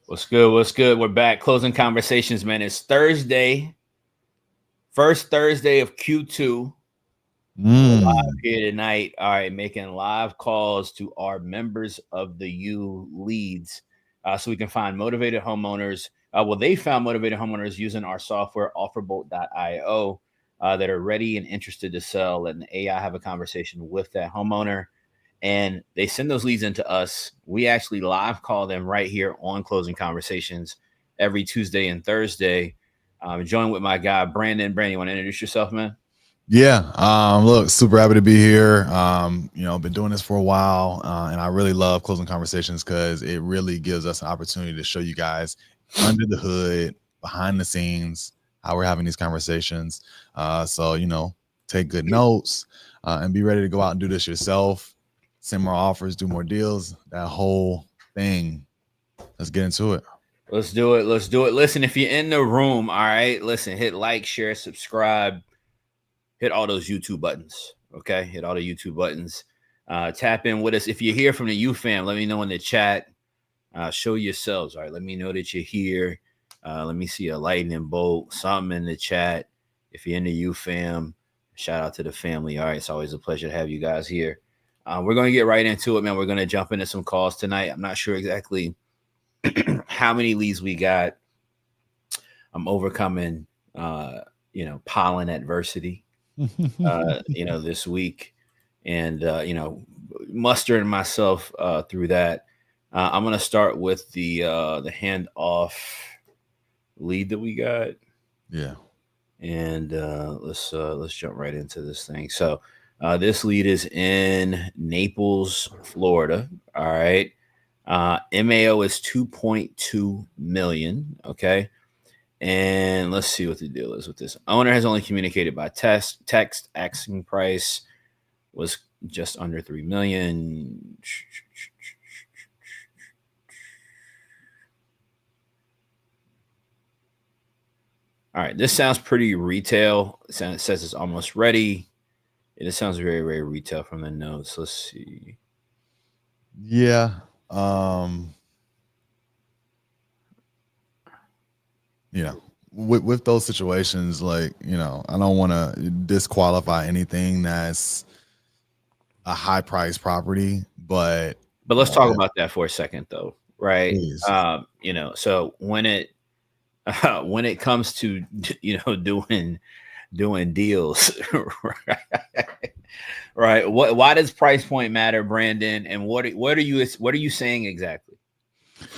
What's good? What's good? We're back. Closing conversations, man. It's Thursday, first Thursday of Q2. We're live Mm. here tonight. All right, making live calls to our members of the U leads so we can find motivated homeowners. They found motivated homeowners using our software, offerbolt.io, that are ready and interested to sell. Letting the AI have a conversation with that homeowner. And they send those leads into us. We actually live call them right here on Closing Conversations every Tuesday and Thursday. Join with my guy, Brandon. Brandon, you want to introduce yourself, man? Yeah. Look, super happy to be here. Been doing this for a while, and I really love closing conversations because it really gives us an opportunity to show you guys under the hood, behind the scenes, how we're having these conversations. So take good notes, and be ready to go out and do this yourself. Send more offers, do more deals, that whole thing. Let's get into it. Let's do it. Let's do it. Listen, if you're in the room, all right, listen, hit like, share, subscribe, hit all those YouTube buttons. Okay. Hit all the YouTube buttons. Tap in with us. If you're here from the U fam, let me know in the chat. Show yourselves. All right. Let me know that you're here. Let me see a lightning bolt, something in the chat. If you're in the U fam, shout out to the family. All right. It's always a pleasure to have you guys here. We're going to get right into it, man. We're going to jump into some calls tonight. I'm not sure exactly how many leads we got. I'm overcoming, pollen adversity, this week, and mustering myself through that. I'm gonna start with the handoff lead that we got, Yeah. and let's jump right into this thing. So this lead is in Naples, Florida. All right. MAO is 2.2 million. Okay. And let's see what the deal is with this. Owner has only communicated by text. Asking price was just under 3 million. All right, this sounds pretty retail. It says it's almost ready. It sounds very, very retail from the notes. Let's see. Yeah. Um, with those situations, I don't want to disqualify anything that's a high price property, but But you let's know, talk that about that for a second, though, right? is So when it comes to doing deals, right? Right. Why does price point matter, Brandon? And what are you saying exactly?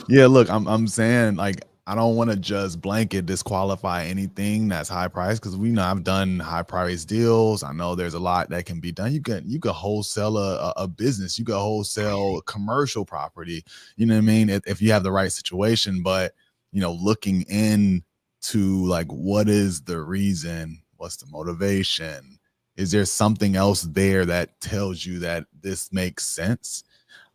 yeah. Look, I'm saying like I don't want to just blanket disqualify anything that's high price because we know I've done high price deals. I know there's a lot that can be done. You could wholesale a business, you could wholesale commercial property. You know what I mean? If you have the right situation, but looking into like what is the reason, what's the motivation? Is there something else there that tells you that this makes sense?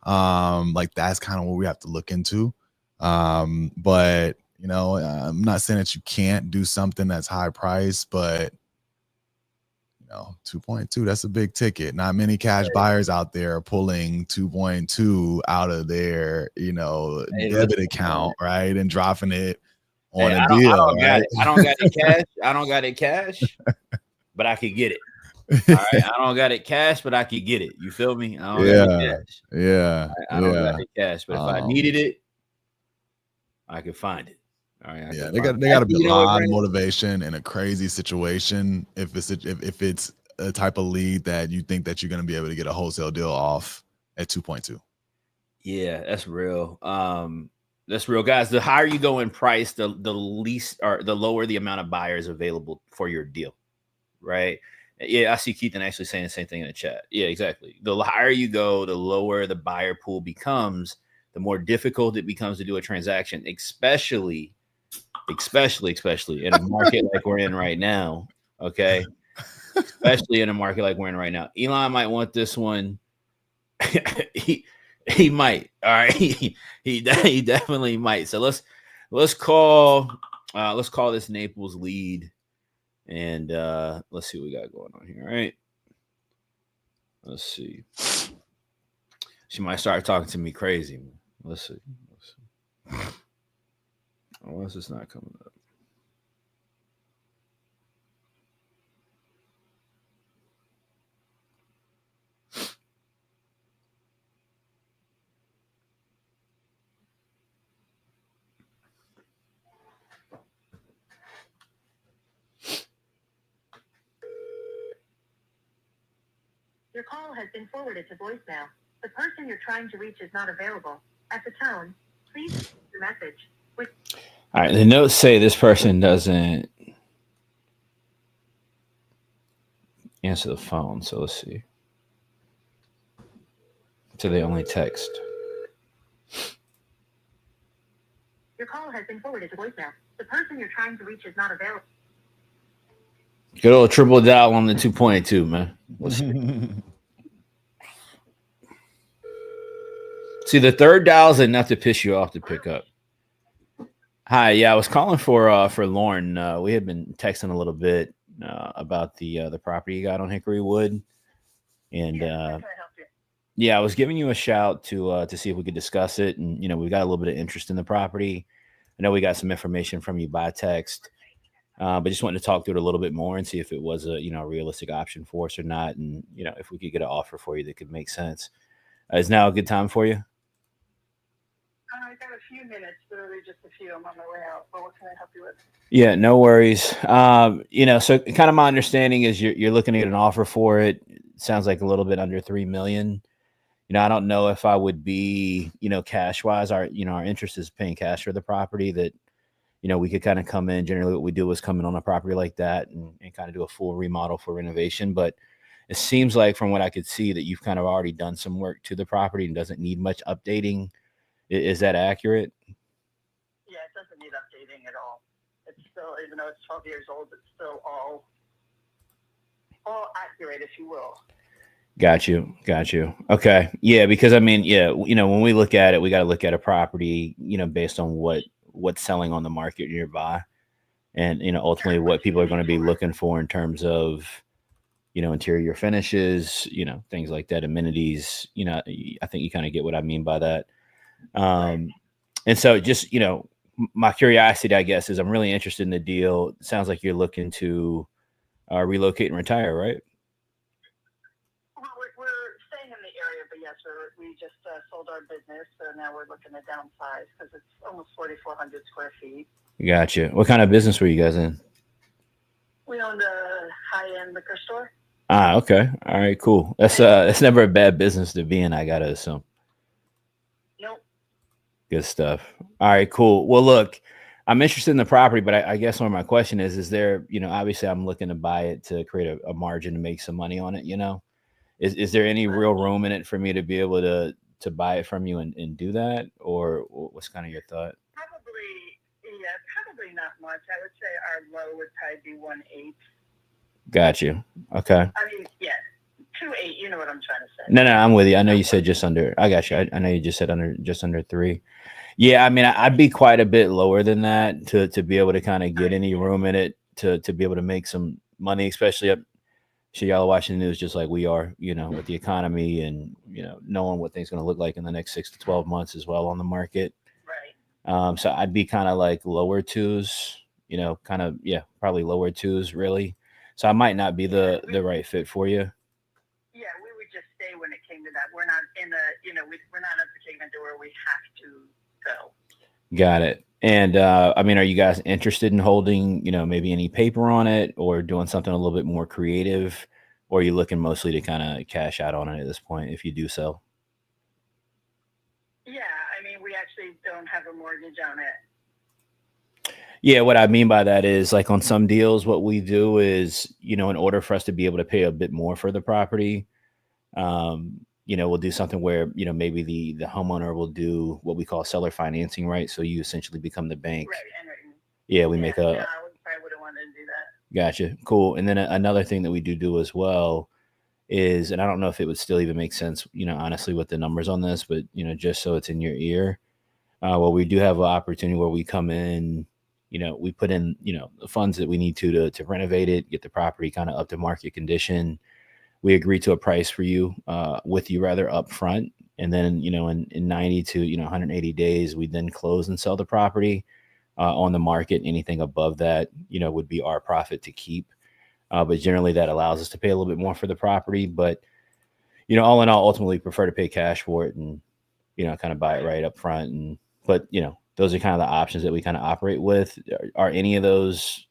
Like that's kind of what we have to look into. But I'm not saying that you can't do something that's high price, but 2.2, that's a big ticket. Not many cash buyers out there are pulling 2.2 out of their Hey, debit listen, man. account, right, and dropping it Hey, on a I deal, don't got right? it. I don't got it cash. I don't got it cash, but I could get it. All right. I don't got it cash, but I could get it. You feel me? I don't got it Yeah, cash. yeah, All right? I don't got yeah. it cash, but if I um needed it, I could find it. All right. I Yeah, could they find got it. they got to be Actually, a you know what, lot of Brandon? motivation in a crazy situation. If it's a type of lead that you think that you're going to be able to get a wholesale deal off at 2.2. Yeah, that's real. That's real, guys. The higher you go in price, the least or the lower the amount of buyers available for your deal, right? Yeah, I see Keith actually saying the same thing in the chat. Yeah, exactly. The higher you go, the lower the buyer pool becomes, the more difficult it becomes to do a transaction, especially in a market like we're in right now. Okay, especially in a market like we're in right now. Elon might want this one. he he might. All right, he definitely might. So let's call this Naples lead, and let's see what we got going on here. All right, let's see. She might start talking to me crazy. Let's see. Why is this not coming up? Your call has been forwarded to voicemail. The person you're trying to reach is not available. At the tone, please leave your message. All right, the notes say this person doesn't answer the phone, so let's see. So they only text. Your call has been forwarded to voicemail. The person you're trying to reach is not available. Good old triple dial on the 2.2, man. Let's see. See, the third dial is enough to piss you off to pick up. Hi, yeah, I was calling for Lauren. We had been texting a little bit about the property you got on Hickory Wood, and How can I help you? yeah, I was giving you a shout to see if we could discuss it. And we got a little bit of interest in the property. I know we got some information from you by text, but just wanted to talk through it a little bit more and see if it was a a realistic option for us or not, and if we could get an offer for you that could make sense. Is now a good time for you? I got a few minutes, literally just a few. I'm on my way out. But what can I help you with? Yeah, no worries. So kind of my understanding is you're looking at an offer for it. Sounds like a little bit under 3 million. I don't know if I would be, cash wise. Our interest is paying cash for the property. That we could kind of come in. Generally, what we do is come in on a property like that and kind of do a full remodel for renovation. But it seems like from what I could see that you've kind of already done some work to the property and doesn't need much updating. Is that accurate? Yeah, it doesn't need updating at all. It's still, even though it's 12 years old, it's still all accurate, if you will. Got you. Okay. Yeah, because I mean, yeah, when we look at it, we got to look at a property, based on what's selling on the market nearby, and ultimately what people are going to be looking for in terms of interior finishes, things like that, amenities. I think you kind of get what I mean by that. And so just my curiosity, I guess, is I'm really interested in the deal. It sounds like you're looking to relocate and retire, right? Well, we're staying in the area, but yes, we just sold our business, so now we're looking to downsize because it's almost 4,400 square feet. Gotcha. What kind of business were you guys in? We owned a high-end liquor store. Ah, okay. All right, cool. That's never a bad business to be in, I gotta assume. Nope. Good stuff. All right, cool. Well, look, I'm interested in the property, but I guess one of my question is there, obviously I'm looking to buy it to create a margin to make some money on it, Is there any real room in it for me to be able to buy it from you and do that? Or what's kind of your thought? Probably not much. I would say our low would probably be 1.8. Got you. Okay. I mean, yeah, 2.8. You know what I'm trying to say. No, I'm with you. I know you said just under. I got you. I know you just said just under 3. Yeah, I mean, I'd be quite a bit lower than that to be able to kind of get any room in it to be able to make some money, especially up. Sure, y'all are watching the news just like we are, with the economy and knowing what things going to look like in the next 6 to 12 months as well on the market. Right. So I'd be kind of like lower twos, probably lower twos really. So I might not be the right fit for you. Yeah, we would just stay when it came to that. We're not in we're not advocating to where we have to go. Got it. And I mean, are you guys interested in holding, maybe any paper on it or doing something a little bit more creative? Or are you looking mostly to kind of cash out on it at this point if you do sell? Yeah, I mean, we actually don't have a mortgage on it. Yeah, what I mean by that is like on some deals, what we do is, in order for us to be able to pay a bit more for the property, we'll do something where, maybe the homeowner will do what we call seller financing, right? So you essentially become the bank. Right. Yeah, we make a. No, I probably wouldn't want to do that. Gotcha. Cool. And then another thing that we do as well is, and I don't know if it would still even make sense, honestly, with the numbers on this, but, just so it's in your ear, well, we do have an opportunity where we come in, we put in, the funds that we need to renovate it, get the property kind of up to market condition. We agree to a price for you, with you rather upfront. And then, in 90 to, 180 days, we then close and sell the property. on the market. Anything above that, would be our profit to keep. But generally, that allows us to pay a little bit more for the property. But all in all, ultimately prefer to pay cash for it and kind of buy it right up front. But those are kind of the options that we kind of operate with. Are any of those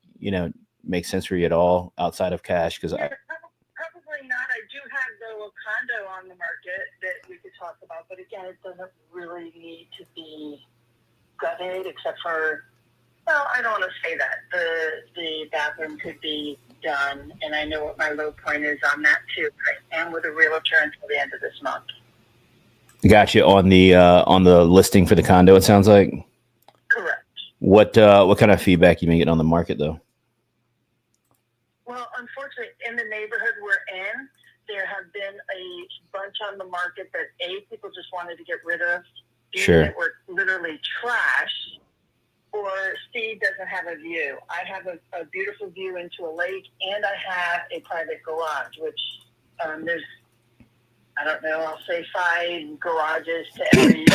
make sense for you at all outside of cash? Because probably not. I do have though a condo on the market that we could talk about, but again, it doesn't really need to be gutted, except for, well, I don't want to say that the bathroom could be done, and I know what my low point is on that too. I am with a realtor until the end of this month. Got you on the listing for the condo. It sounds like. Correct. What kind of feedback you been getting on the market though? Well, unfortunately, in the neighborhood we're in, there have been a bunch on the market that people just wanted to get rid of. Sure. That were literally trash, or C doesn't have a view. I have a beautiful view into a lake, and I have a private garage, which there's, I don't know, I'll say 5 garages to every,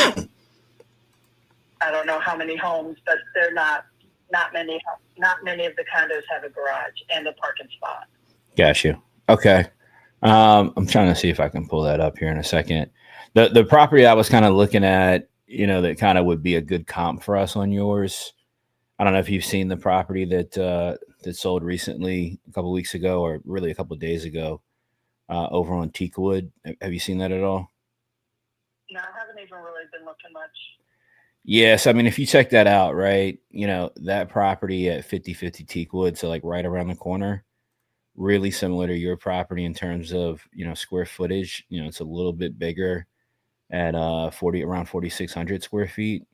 I don't know how many homes, but they're not many of the condos have a garage and a parking spot. Got you. Okay. I'm trying to see if I can pull that up here in a second. The property I was kind of looking at, that kind of would be a good comp for us on yours. I don't know if you've seen the property that sold recently a couple of weeks ago, or really a couple of days ago, over on Teakwood. Have you seen that at all? No, I haven't even really been looking much. Yes. I mean, if you check that out, right, that property at 5050 Teakwood, so like right around the corner, really similar to your property in terms of, square footage. It's a little bit bigger at around 4,600 square feet.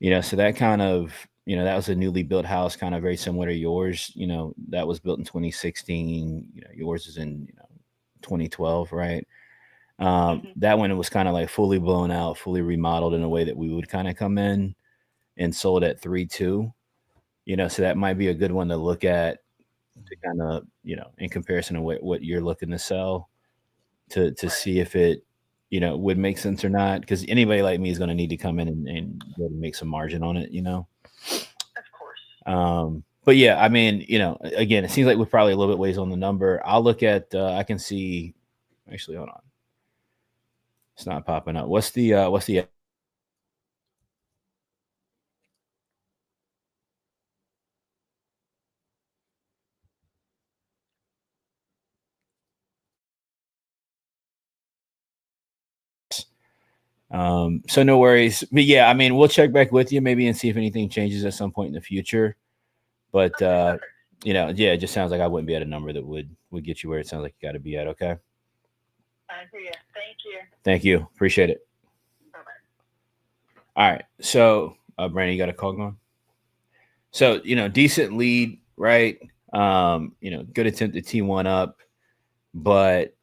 So that kind of, that was a newly built house, kind of very similar to yours. That was built in 2016. Yours is in 2012, right? That one was kind of like fully blown out, fully remodeled in a way that we would kind of come in and sold at 3.2. So that might be a good one to look at to kind of, in comparison to what you're looking to sell, to see if it, would make sense or not. Because anybody like me is going to need to come in and be able to make some margin on it, Of course. But yeah, I mean, again, it seems like we're probably a little bit ways on the number. I'll look at, I can see, actually, hold on. It's not popping up. What's the so no worries. But yeah, I mean, we'll check back with you maybe and see if anything changes at some point in the future. But yeah, it just sounds like I wouldn't be at a number that would get you where it sounds like you got to be at. Okay. I hear you. Thank you. Thank you. Appreciate it. Bye-bye. All right. So, Brandon, you got a call going? So, decent lead, right? Good attempt to tee one up, but,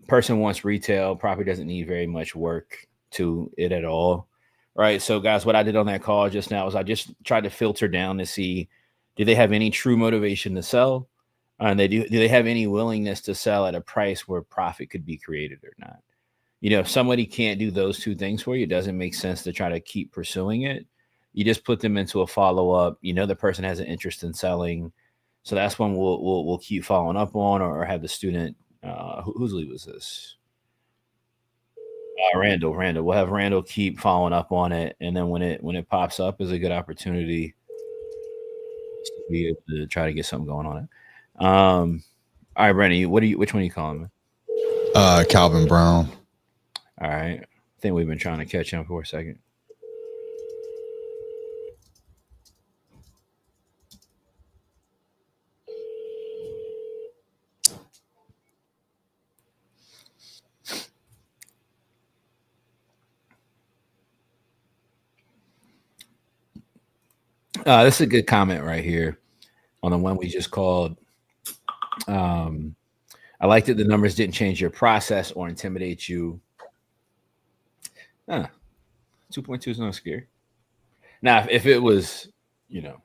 person wants retail, property doesn't need very much work to it at all. Right. So, guys, what I did on that call just now is I just tried to filter down to see, do they have any true motivation to sell? And do they have any willingness to sell at a price where profit could be created or not? If somebody can't do those two things for you, it doesn't make sense to try to keep pursuing it. You just put them into a follow-up. The person has an interest in selling. So that's when we'll keep following up on, or have the student, whose lead was this? Randall. We'll have Randall keep following up on it. And then when it pops up is a good opportunity to be able to try to get something going on it. All right, Brandon, which one are you calling me? Calvin Brown. All right. I think we've been trying to catch him for a second. This is a good comment right here on the one we just called. I like that the numbers didn't change your process or intimidate you. 2.2 is not scary. Now, if it was,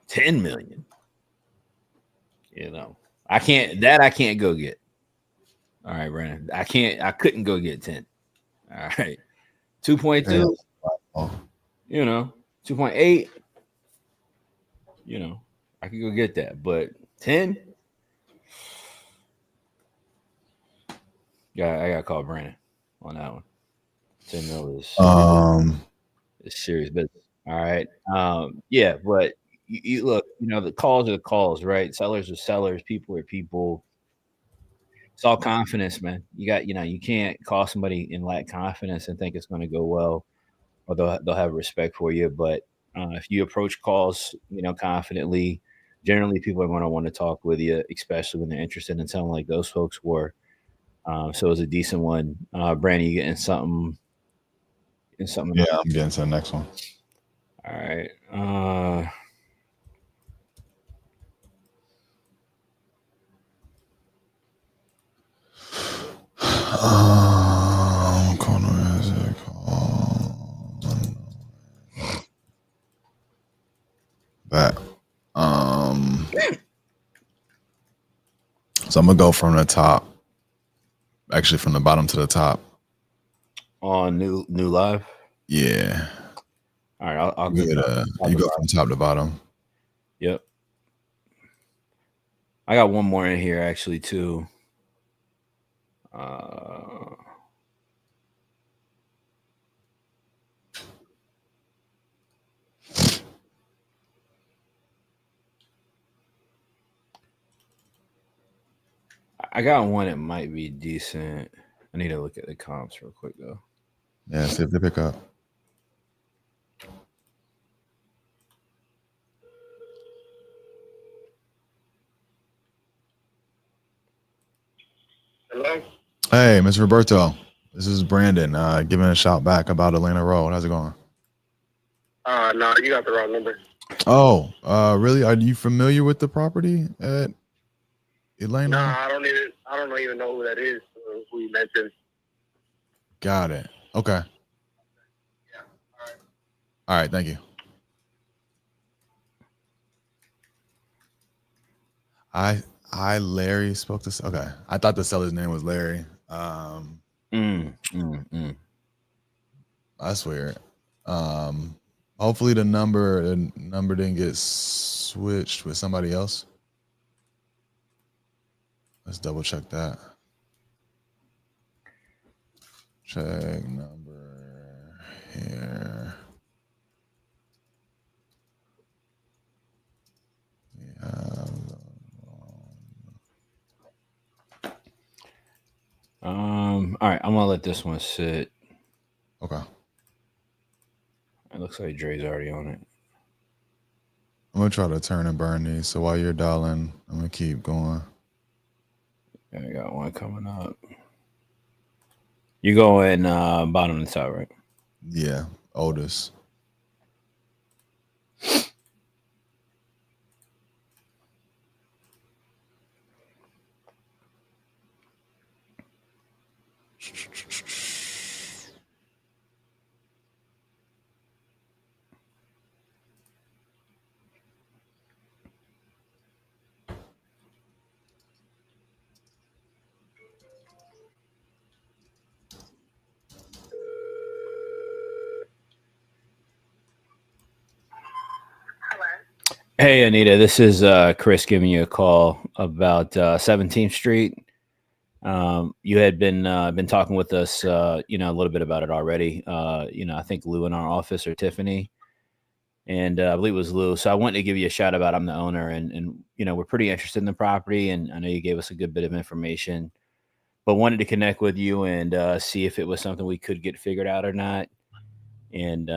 10 million, I can't go get. All right, Brandon. I couldn't go get 10. All right. 2.2, 2.8. you know, I could go get that. But 10, yeah, I got to call Brandon on that one. 10 mil is serious business. All right. Yeah, but you look, the calls are the calls, right? Sellers are sellers, people are people. It's all confidence, man. You can't call somebody and lack confidence and think it's going to go well, or they'll have respect for you. But if you approach calls, confidently, generally people are going to want to talk with you, especially when they're interested in something like those folks were. So it was a decent one. Brandon, you getting something? Yeah, I'm getting to the next one. All right. That. So I'm gonna go from the top. Actually, from the bottom to the top. On new live. Yeah. All right. I'll you go from top to bottom. Yep. I got one more in here actually too. I got one that might be decent. I need to look at the comps real quick though. Yeah, see if they pick up. Hello? Hey, Mr. Roberto. This is Brandon giving a shout back about Atlanta Road. How's it going? No, you got the wrong number. Oh, really? Are you familiar with the property at Atlanta? No, I don't even know who that is, who you mentioned. Got it. Okay. Yeah. All right. All right. Thank you. Larry spoke to. Okay, I thought the seller's name was Larry. That's weird. Hopefully the number didn't get switched with somebody else. Let's double check that. Check number here. Yeah. All right, I'm gonna let this one sit. Okay. It looks like Dre's already on it. I'm gonna try to turn and burn these. So while you're dialing, I'm gonna keep going. Yeah, I got one coming up. You going bottom to top, right? Yeah, Otis. Hey, Anita, this is Chris giving you a call about 17th Street. You had been talking with us, a little bit about it already. I think Lou in our office or Tiffany, and I believe it was Lou. So I wanted to give you a shout out. I'm the owner, and we're pretty interested in the property, and I know you gave us a good bit of information, but wanted to connect with you and see if it was something we could get figured out or not. And,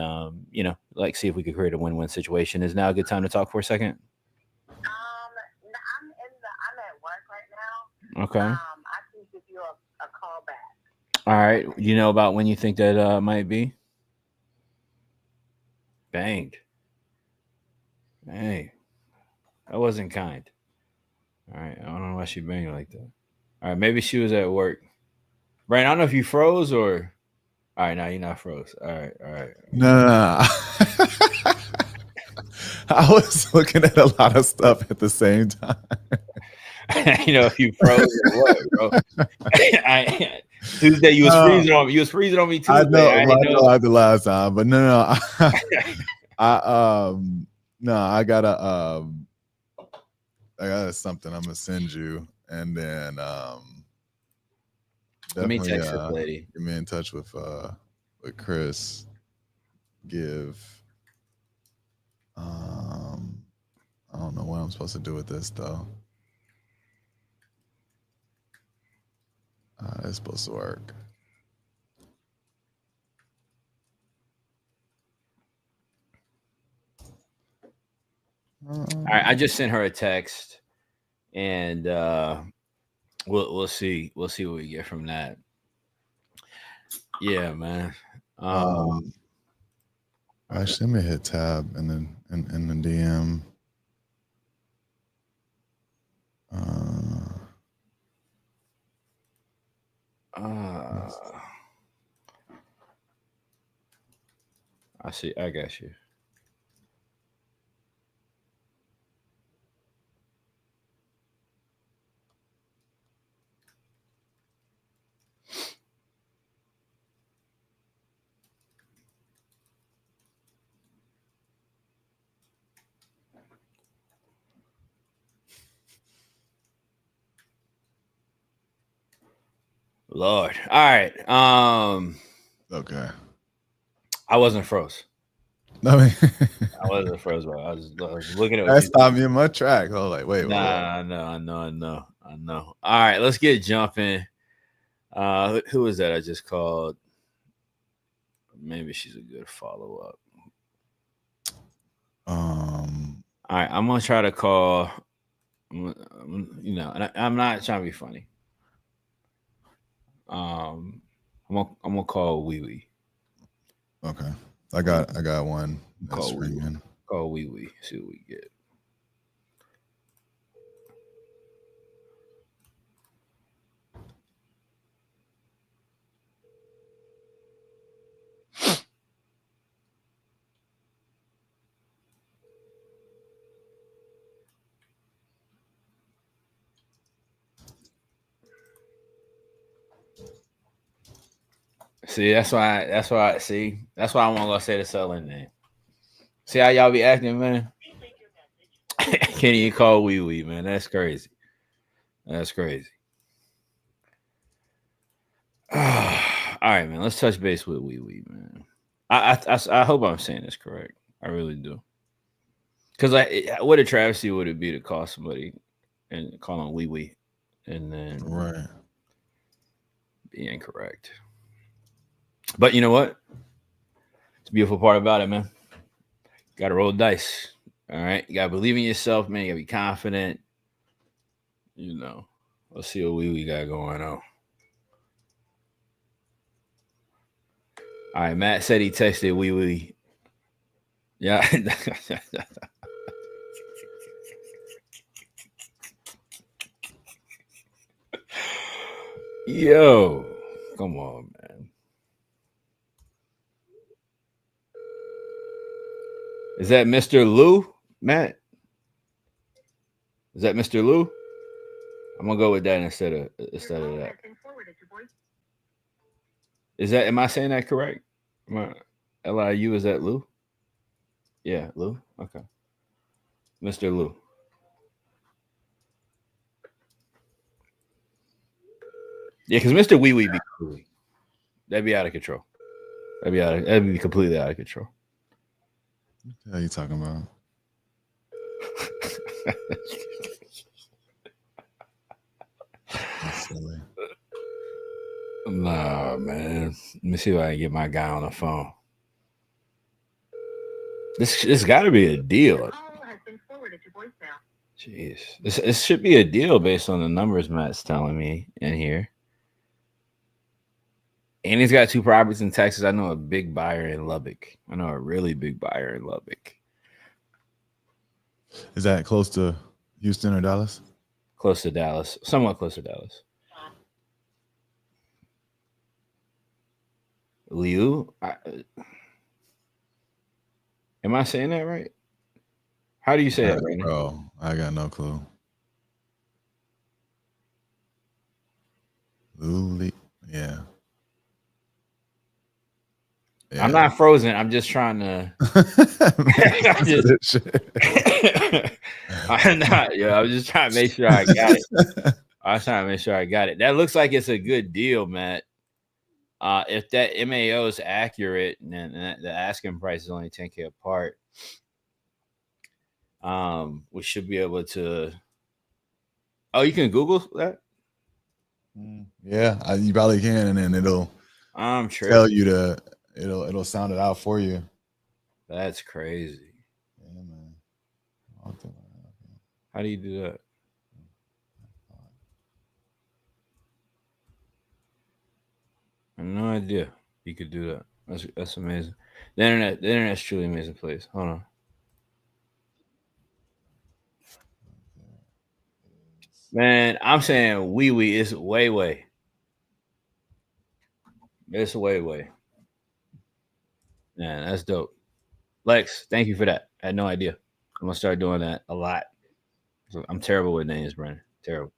see if we could create a win-win situation. Is now a good time to talk for a second? I'm at work right now. Okay. I can give you a call back. All right. You know about when you think that might be? Banged. Hey, that wasn't kind. All right. I don't know why she banged like that. All right. Maybe she was at work. Brian, I don't know if you froze or... All right, now you're not froze. All right. No. I was looking at a lot of stuff at the same time. If you froze or what, bro? Tuesday, you was freezing on me. You was freezing on me Tuesday. I know the last time, but no. No, I got something I'm gonna send you, and then Let me definitely text this lady. get me in touch with Chris. I don't know what I'm supposed to do with this though. It's supposed to work. All right, I just sent her a text, and we'll see what we get from that. Yeah, man. Actually, let me hit tab and then in the DM. I see. I got you. Lord. All right. Okay. I wasn't froze. I mean, I wasn't froze, bro. I was looking at what that you stopped me in my track. I was like, wait, Nah, I know. All right, let's get jumping. Who is that I just called? Maybe she's a good follow up. All right, I'm gonna try to call. And I'm not trying to be funny. I'm gonna call Wee Wee. Okay, I got one that's Call ringing. Call Wee Wee. See what we get. See, that's why I want to say the selling name. See how y'all be acting, man. Can't even call Wee Wee, man. That's crazy. That's crazy. All right, man. Let's touch base with Wee Wee, man. I hope I'm saying this correct. I really do. Because what a travesty would it be to call somebody and call them Wee Wee, and then Right. be incorrect. But you know what? It's a beautiful part about it, man. Got to roll the dice. All right, you gotta believe in yourself, man. You gotta be confident. Let's see what we got going on. All right, Matt said he texted Wee Wee. Yeah. Yo, come on, man. Is that Mr. Lou, Matt? Is that Mr. Lou? I'm gonna go with that instead of that. Is that? Am I saying that correct? LIU, is that Lou? Yeah, Lou. Okay, Mr. Lou. Yeah, because Mr. Wee Wee be cool. That'd be out of control. That'd be completely out of control. What are you talking about? That's silly. Nah, man. Let me see if I can get my guy on the phone. This got to be a deal. Jeez, this should be a deal based on the numbers Matt's telling me in here. And he's got 2 properties in Texas. I know a big buyer in Lubbock. I know a really big buyer in Lubbock. Is that close to Houston or Dallas? Close to Dallas. Somewhat close to Dallas. Liu? Am I saying that right? How do you say that, Brandon? Bro, I got no clue. Luli, yeah. Yeah. I'm not frozen. I'm just trying to. I'm not. Yeah, I was just trying to make sure I got it. I was trying to make sure I got it. That looks like it's a good deal, Matt. If that MAO is accurate, and the asking price is only $10K apart, we should be able to. Oh, you can Google that. Yeah, you probably can, and then it'll I'm sure tell you it'll sound it out for you. That's crazy. Yeah, man. How do you do that? I have no idea you could do that. That's amazing. The internet's truly amazing place. Hold on. Man, I'm saying wee is way. It's way. Man, that's dope. Lex, thank you for that. I had no idea. I'm gonna start doing that a lot. I'm terrible with names, Brandon. Terrible.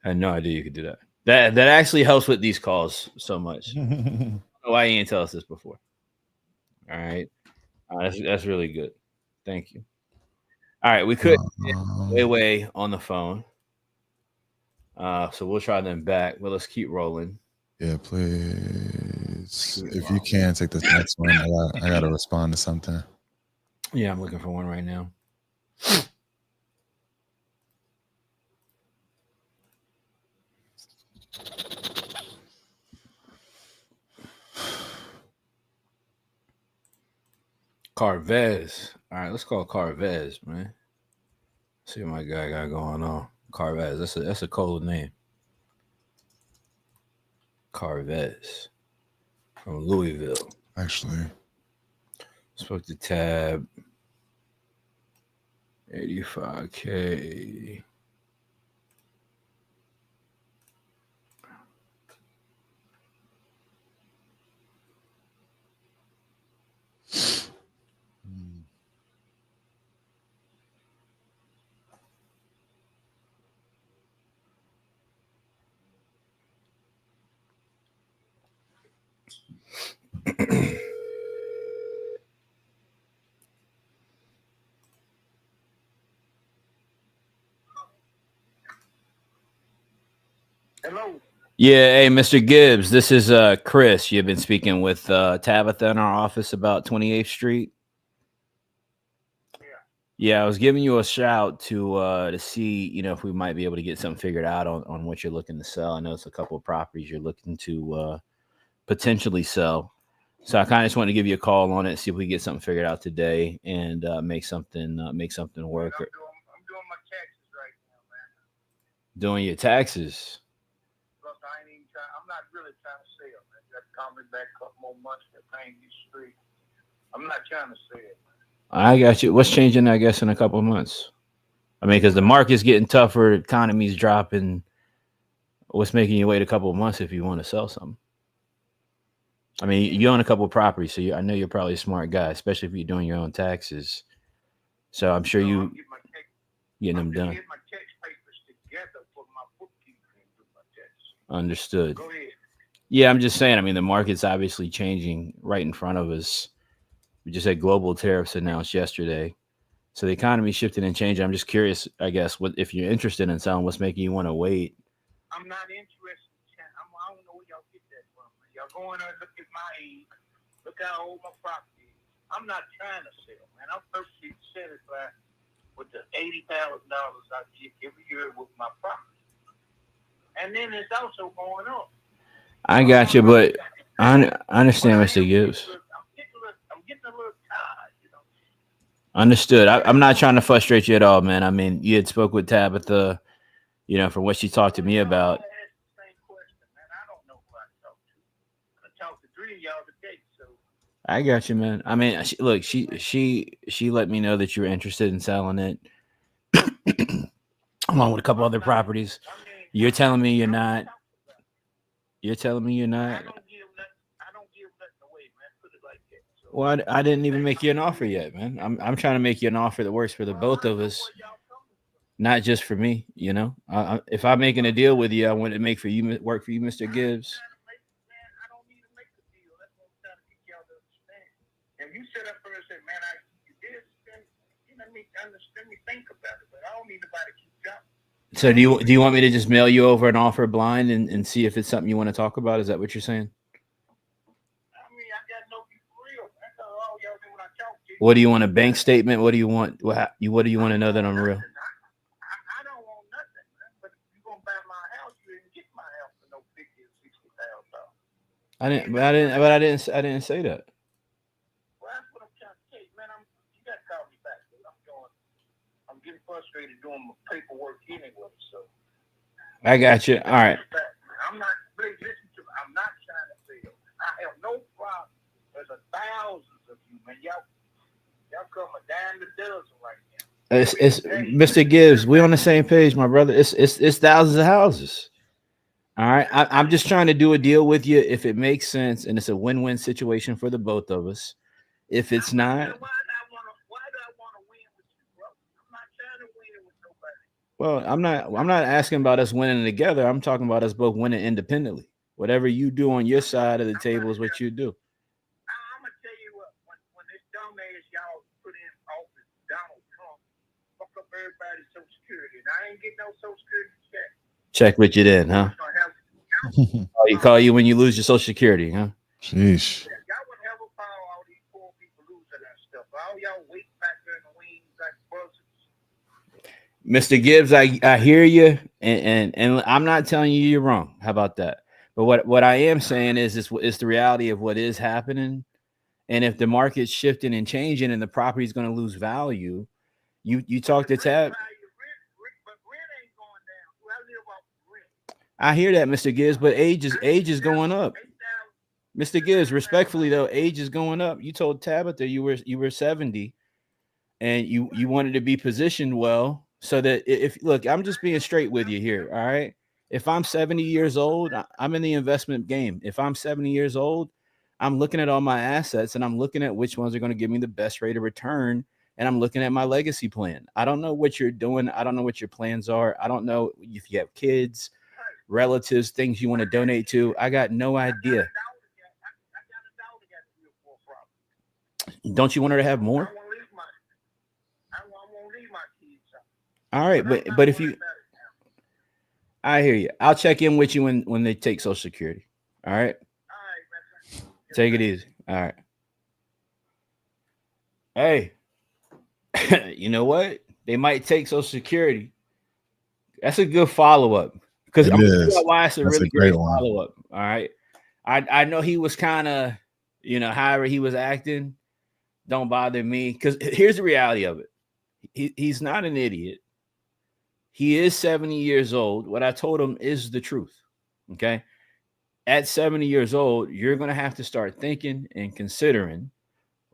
I had no idea you could do that. That actually helps with these calls so much. I don't know why you didn't tell us this before. All right. That's really good. Thank you. All right, we could get way on the phone. So we'll try them back, but let's keep rolling. Yeah, please. If you can take this next one, I gotta respond to something. Yeah, I'm looking for one right now. Carvez. All right, let's call Carvez, man. See what my guy got going on. Carvez. That's a cold name. Carvez from Louisville. Actually, spoke to Tab. 85K. Hello. Yeah, hey, Mr. Gibbs, this is Chris. You've been speaking with Tabitha in our office about 28th Street. Yeah, I was giving you a shout to see, if we might be able to get something figured out on what you're looking to sell. I know it's a couple of properties you're looking to potentially sell. So I kind of just wanted to give you a call on it, see if we can get something figured out today and make something work. I'm doing my taxes right now, man. Doing your taxes. Look, I'm not really trying to sell, man. Just call me back a couple more months to paint these streets. I'm not trying to sell, man. I got you. What's changing, I guess, in a couple of months? I mean, because the market's getting tougher, economy's dropping. What's making you wait a couple of months if you want to sell something? I mean, you own a couple of properties, so I know you're probably a smart guy, especially if you're doing your own taxes. So I'm sure you getting them done. Get my tax papers together for my bookkeeper and do my taxes. Understood. Go ahead. Yeah, I'm just saying. I mean, the market's obviously changing right in front of us. We just had global tariffs announced yesterday, so the economy's shifting and changing. I'm just curious, I guess, what if you're interested in selling? What's making you want to wait? I'm not interested. I don't know where y'all get that from. Y'all going there, look at my age, look how old my property is. I'm not trying to sell, man. I'm perfectly satisfied with the $80,000 I get every year with my property, and then it's also going up. I got you, but I understand, Mr. Gibbs. I'm getting a little tired, Understood. I'm not trying to frustrate you at all, man. I mean, you had spoke with Tabitha, from what she talked to me about. I got you, man. I mean, look, she let me know that you were interested in selling it, along with a couple other properties. You're telling me you're not. You're telling me you're not. I don't give nothing away, man. Put it like that. So, Well, I didn't even make you an offer yet, man. I'm trying to make you an offer that works for the both of us, not just for me. If I'm making a deal with you, I want to make work for you, Mr. Gibbs. let me think about it. But I don't need nobody to keep jumping. So do you want me to just mail you over an offer blind and see if it's something you want to talk about? Is that what you're saying? I mean, I got to know you for real. That's all y'all do when I talk to you. What do you want? A bank statement? What do you want? What do you want to know that I'm real? I don't want nothing, man. But if you're gonna buy my house, you didn't get my house for no $50,000 or $60,000. I didn't say that. Well, that's what I'm trying to tell you, man. You got to call me back. I'm getting frustrated doing my paperwork anyway. So I got you. All right. I'm not. Please listen to me. I'm not trying to fail. I have no problem. There's thousands of you, man. Y'all come a dime a dozen right now. It's Mr. Gibbs. We on the same page, my brother. It's thousands of houses. All right. I'm just trying to do a deal with you if it makes sense and it's a win-win situation for the both of us. If it's not, Why do I want to win with you, bro? I'm not trying to win with nobody. well, I'm not asking about us winning together. I'm talking about us both winning independently. Whatever you do on your side of the table is what you do. I'm gonna tell you what. When this dumbass y'all put in office, Donald Trump, fuck up everybody's Social Security, and I ain't getting no Social Security check. Check with you then, huh? Call you when you lose your Social Security, huh? Sheesh. Yeah, y'all would never follow all these poor people losing that stuff. All y'all wait back there in the wings like buzzards. Mr. Gibbs, I hear you, and I'm not telling you you're wrong. How about that? But what I am saying is it's the reality of what is happening, and if the market's shifting and changing, and the property is going to lose value, you talk to Tab. But rent ain't going down. I live off rent. I hear that, Mr. Gibbs, but age is going up. Mr. Gibbs, respectfully though, age is going up. You told Tabitha you were 70, and you wanted to be positioned well. So that if look, I'm just being straight with you here. All right. If I'm 70 years old, I'm in the investment game. If I'm 70 years old, I'm looking at all my assets and I'm looking at which ones are going to give me the best rate of return. And I'm looking at my legacy plan. I don't know what you're doing. I don't know what your plans are. I don't know if you have kids, relatives, things you want to donate to. I got no idea. Don't you want her to have more? All right, but if you, I hear you. I'll check in with you when they take Social Security. All right. Take it easy. All right. Hey, you know what? They might take Social Security. That's a good follow up because I'm gonna tell you why it's a really great follow up. All right. I know he was kind of, however he was acting. Don't bother me because here's the reality of it. He's not an idiot. He is 70 years old. What I told him is the truth. Okay. At 70 years old, you're going to have to start thinking and considering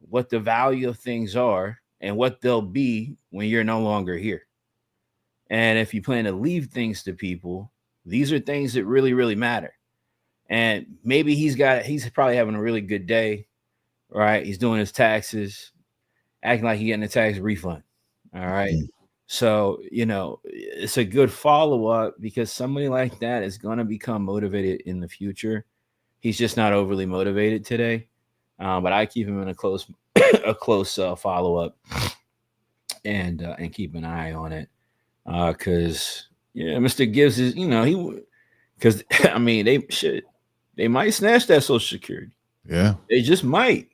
what the value of things are and what they'll be when you're no longer here. And if you plan to leave things to people, these are things that really, really matter. And maybe he's probably having a really good day, right? He's doing his taxes, acting like he's getting a tax refund. All right. So, it's a good follow-up because somebody like that is going to become motivated in the future. He's just not overly motivated today. But I keep him in a close follow-up and keep an eye on it. Cause Mr. Gibbs is, they might snatch that Social Security. Yeah. They just might.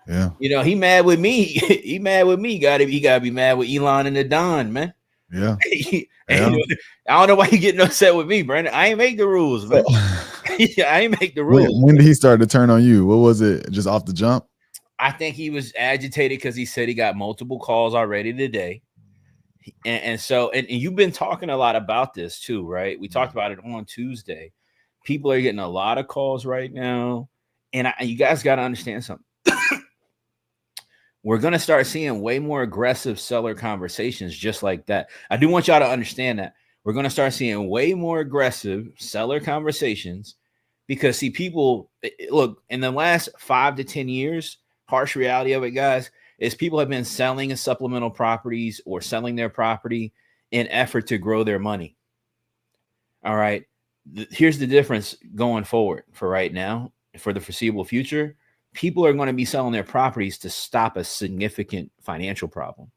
Yeah. He mad with me. He mad with me. He gotta be mad with Elon and the Don, man. Yeah. I don't know why you getting upset with me, Brandon. I ain't make the rules, man. I ain't make the rules. When did he start to turn on you? What was it? Just off the jump? I think he was agitated because he said he got multiple calls already today. And so you've been talking a lot about this too, right? We talked about it on Tuesday. People are getting a lot of calls right now. And you guys got to understand something. We're going to start seeing way more aggressive seller conversations just like that. I do want y'all to understand that. We're going to start seeing way more aggressive seller conversations because, see, people, look, in the last 5 to 10 years, harsh reality of it, guys, is people have been selling supplemental properties or selling their property in effort to grow their money. All right. Here's the difference going forward for right now, for the foreseeable future. People are going to be selling their properties to stop a significant financial problem.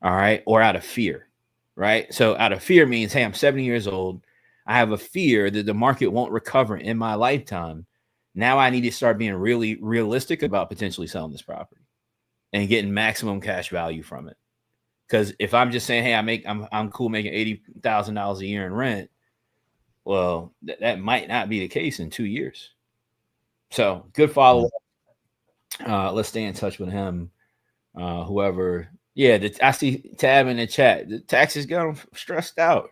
All right. Or out of fear. Right. So out of fear means, hey, I'm 70 years old. I have a fear that the market won't recover in my lifetime. Now I need to start being really realistic about potentially selling this property and getting maximum cash value from it. Because if I'm just saying, hey, I'm cool making $80,000 a year in rent, well, that might not be the case in 2 years. So good follow up. Let's stay in touch with him. Whoever, yeah, I see Tab in the chat. The taxes got him stressed out.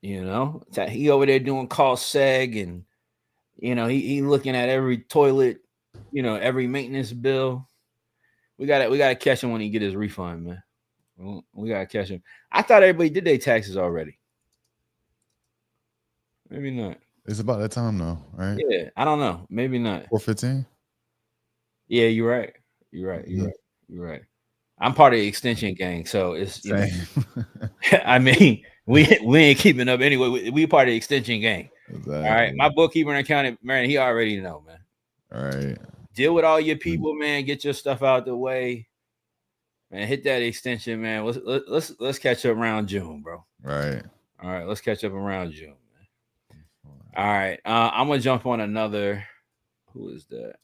You know, he over there doing cost seg, and you know he looking at every toilet, you know, every maintenance bill. We gotta catch him when he get his refund, man. We gotta catch him. I thought everybody did their taxes already. Maybe not. It's about that time though, right? Yeah, I don't know. Maybe not. 4:15. Yeah, you're right. You're right. You're right. You're right. I'm part of the extension gang, so it's you know, I mean, we ain't keeping up anyway. We part of the extension gang. Exactly. All right, my bookkeeper and accountant, man, he already know, man. All right, deal with all your people, man. Get your stuff out the way, man. Hit that extension, man. Let's catch up around June, bro. Right. All right, let's catch up around June, man. All right, I'm gonna jump on another. Who is that?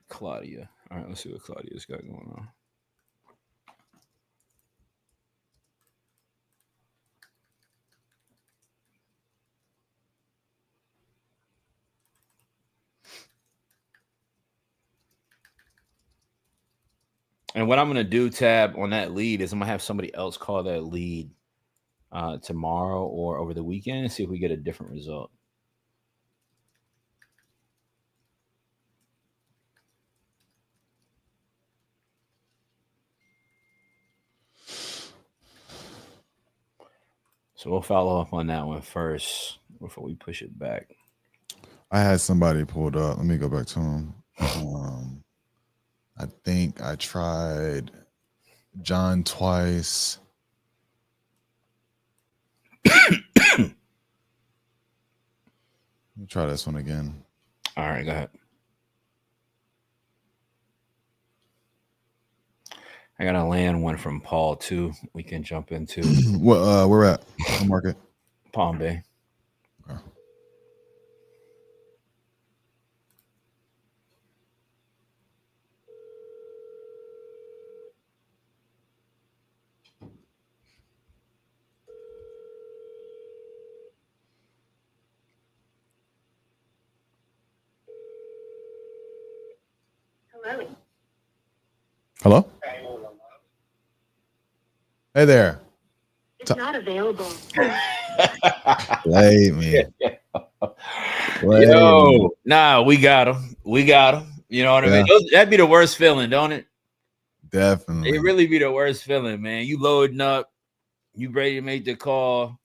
Claudia. All right, let's see what Claudia's got going on. And what I'm going to do, Tab, on that lead is I'm going to have somebody else call that lead tomorrow or over the weekend and see if we get a different result. So we'll follow up on that one first before we push it back. I had somebody pulled up. Let me go back to him. I think I tried John twice. Let me try this one again. All right, go ahead. I got to land one from Paul too. We can jump into. Where we're at? What market? Palm Bay. Okay. Hello? Hey there. It's not available. Play me. Yo, nah, we got him. We got him. You know what I mean? That'd be the worst feeling, don't it? Definitely. It really be the worst feeling, man. You loading up, you ready to make the call.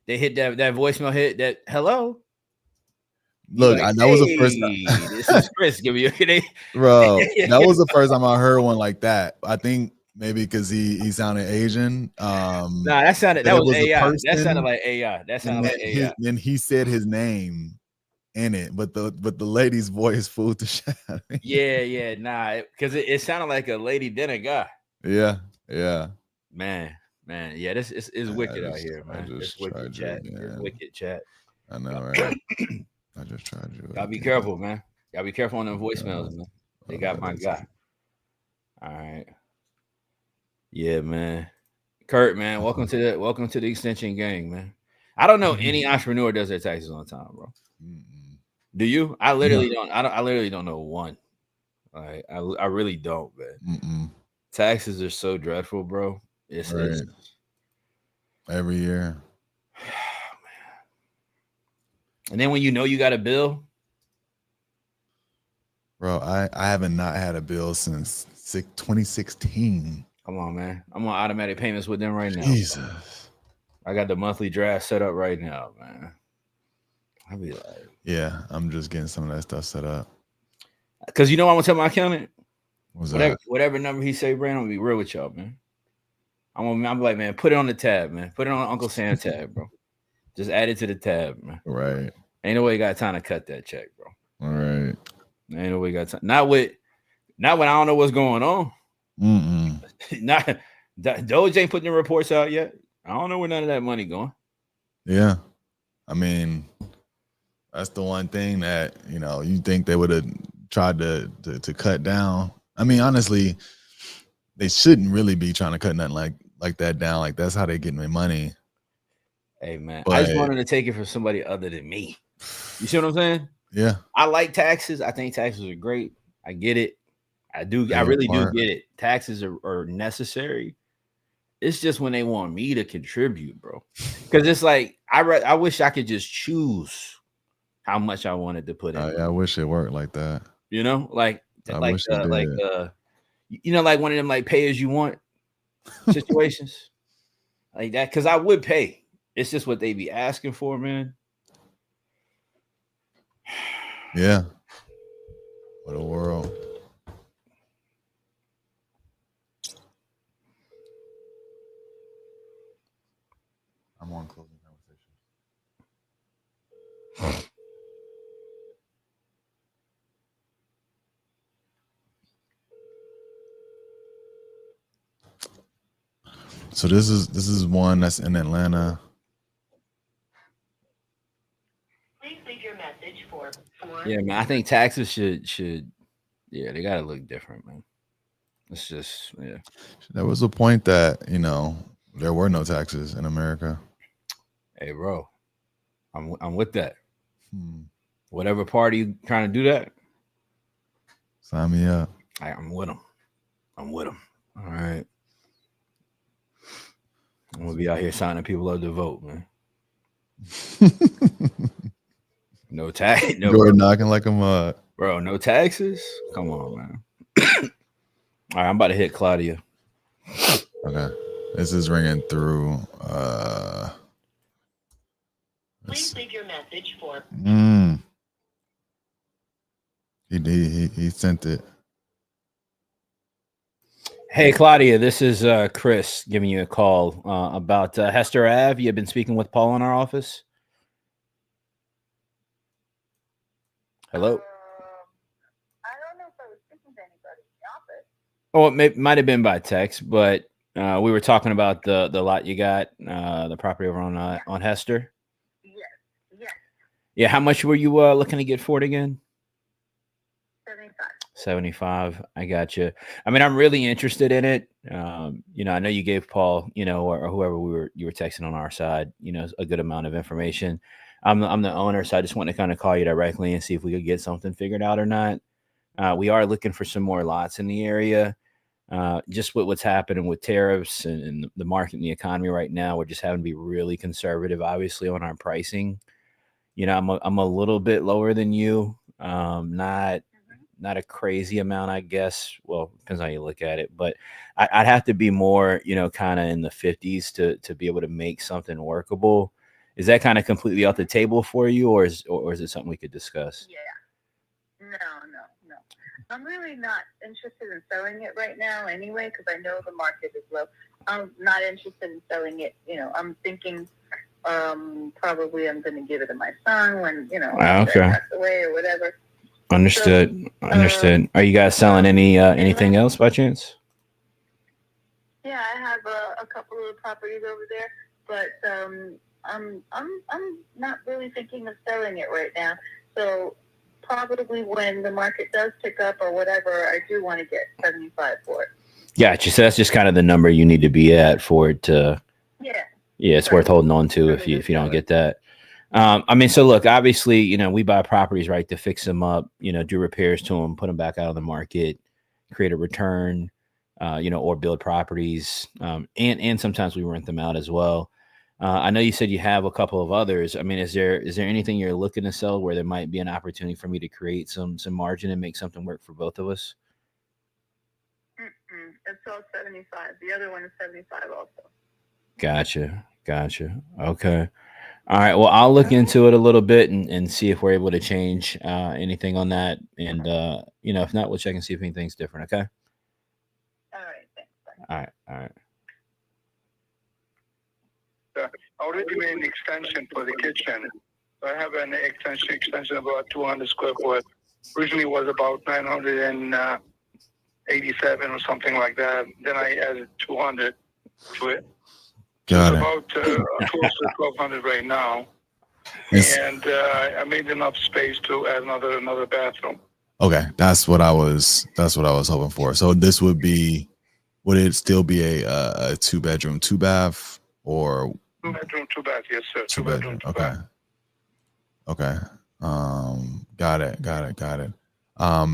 They hit that voicemail hit that hello. Look, like, that was the first time. This is Chris giving you bro. That was the first time I heard one like that. I think maybe because he sounded Asian. Nah, that was AI. That sounded like AI. Then he said his name in it, but the lady's voice fooled the shit out of me. Yeah, nah, because it sounded like a lady then a guy. Yeah. Man, yeah, this is wicked out here, man. It's wicked chat. Wicked chat. I know, right? I just tried you. Gotta be careful, man. Gotta be careful on them voicemails, man. They got my guy. All right. Yeah, man. Kurt, man, welcome to the extension gang, man. I don't know any entrepreneur does their taxes on time, bro. Do you? I literally don't. I literally don't know one. Like, I really don't, man. Taxes are so dreadful, bro. It's every year. And then when you know you got a bill, bro, I haven't not had a bill since 2016. Come on, man. I'm on automatic payments with them right now. Jesus. Bro. I got the monthly draft set up right now, man. I'll be like, yeah, I'm just getting some of that stuff set up. Because you know what I'm gonna tell my accountant? Whatever number he say, Brandon, I'm gonna be real with y'all, man. I'm like, man, put it on the tab, man. Put it on Uncle Sam tab, bro. Just add it to the tab, man. Right. Ain't no way you got time to cut that check, bro. All right. Ain't no way you got time. Not when I don't know what's going on. Not Doge ain't putting the reports out yet. I don't know where none of that money going. Yeah. I mean, that's the one thing that, you think they would have tried to cut down. I mean, honestly, they shouldn't really be trying to cut nothing like that down. Like, that's how they get their money. Hey, man, But I just wanted to take it from somebody other than me. You see what I'm saying? Yeah. I like taxes. I think taxes are great. I get it. I do. I really do get it. Taxes are necessary. It's just when they want me to contribute, bro. Because it's like I wish I could just choose how much I wanted to put in. I wish it worked like that. Like wish it did. Like one of them like pay as you want situations like that. Because I would pay. It's just what they be asking for, man. Yeah. What a world. I'm on closing conversation. So this is one that's in Atlanta. Please leave your message for. Yeah, man. I think taxes should. Yeah, they gotta look different, man. It's just There was a point that there were no taxes in America. Hey, bro, I'm with that. Whatever party trying to do that, sign me up. I'm with them. All right. I'm gonna be out here signing people up to vote, man. No tax. No, you're knocking like a mud, bro. No taxes. Come on, man. All right, I'm about to hit Claudia. Okay, this is ringing through. Please leave your message for. He sent it. Hey, Claudia, this is Chris giving you a call about Hester Ave. You've been speaking with Paul in our office. Hello. I don't know if I was speaking to anybody in the office. Oh, it might have been by text, but we were talking about the lot you got, the property over on Hester. Yes. Yeah, how much were you looking to get for it again? 75. I got you. I mean, I'm really interested in it. I know you gave Paul, or whoever you were texting on our side, a good amount of information. I'm the owner, so I just want to kind of call you directly and see if we could get something figured out or not. We are looking for some more lots in the area. Just with what's happening with tariffs and the market and the economy right now, we're just having to be really conservative, obviously, on our pricing. I'm a little bit lower than you. Not a crazy amount, I guess. Well, depends on how you look at it, but I'd have to be more, kind of in the 50s to be able to make something workable. Is that kind of completely off the table for you, or is it something we could discuss? Yeah. No. I'm really not interested in selling it right now anyway, because I know the market is low. I'm not interested in selling it. I'm thinking probably I'm going to give it to my son when, I pass away or whatever. Understood. Are you guys selling anything else by chance? Yeah, I have a couple of properties over there, but I'm not really thinking of selling it right now. So probably when the market does pick up or whatever, I do want to get 75 for it. Gotcha. So that's just kind of the number you need to be at for it to. Yeah. Yeah, it's worth holding on to if you don't get that. So look, obviously, we buy properties, right, to fix them up, do repairs to them, put them back out on the market, create a return, or build properties. And sometimes we rent them out as well. I know you said you have a couple of others. I mean, is there anything you're looking to sell where there might be an opportunity for me to create some margin and make something work for both of us? It's all 75. The other one is 75 also. Gotcha. Okay. All right. Well, I'll look into it a little bit and see if we're able to change anything on that. And, if not, we'll check and see if anything's different. Okay. All right. Thanks. Bye. All right. I already made an extension for the kitchen. So I have an extension about 200 square foot. Originally was about 987 or something like that. Then I added 200 to it. Got It's it. about close to 1,200 right now. It's- And I made enough space to add another bathroom. Okay, that's what I was hoping for. So this would it still be a 2-bedroom, 2-bath, or 2-bedroom, 2-bath? Yes, sir. 2-bedroom? 2-bedroom, Okay. 2-bath. Okay. Got it. I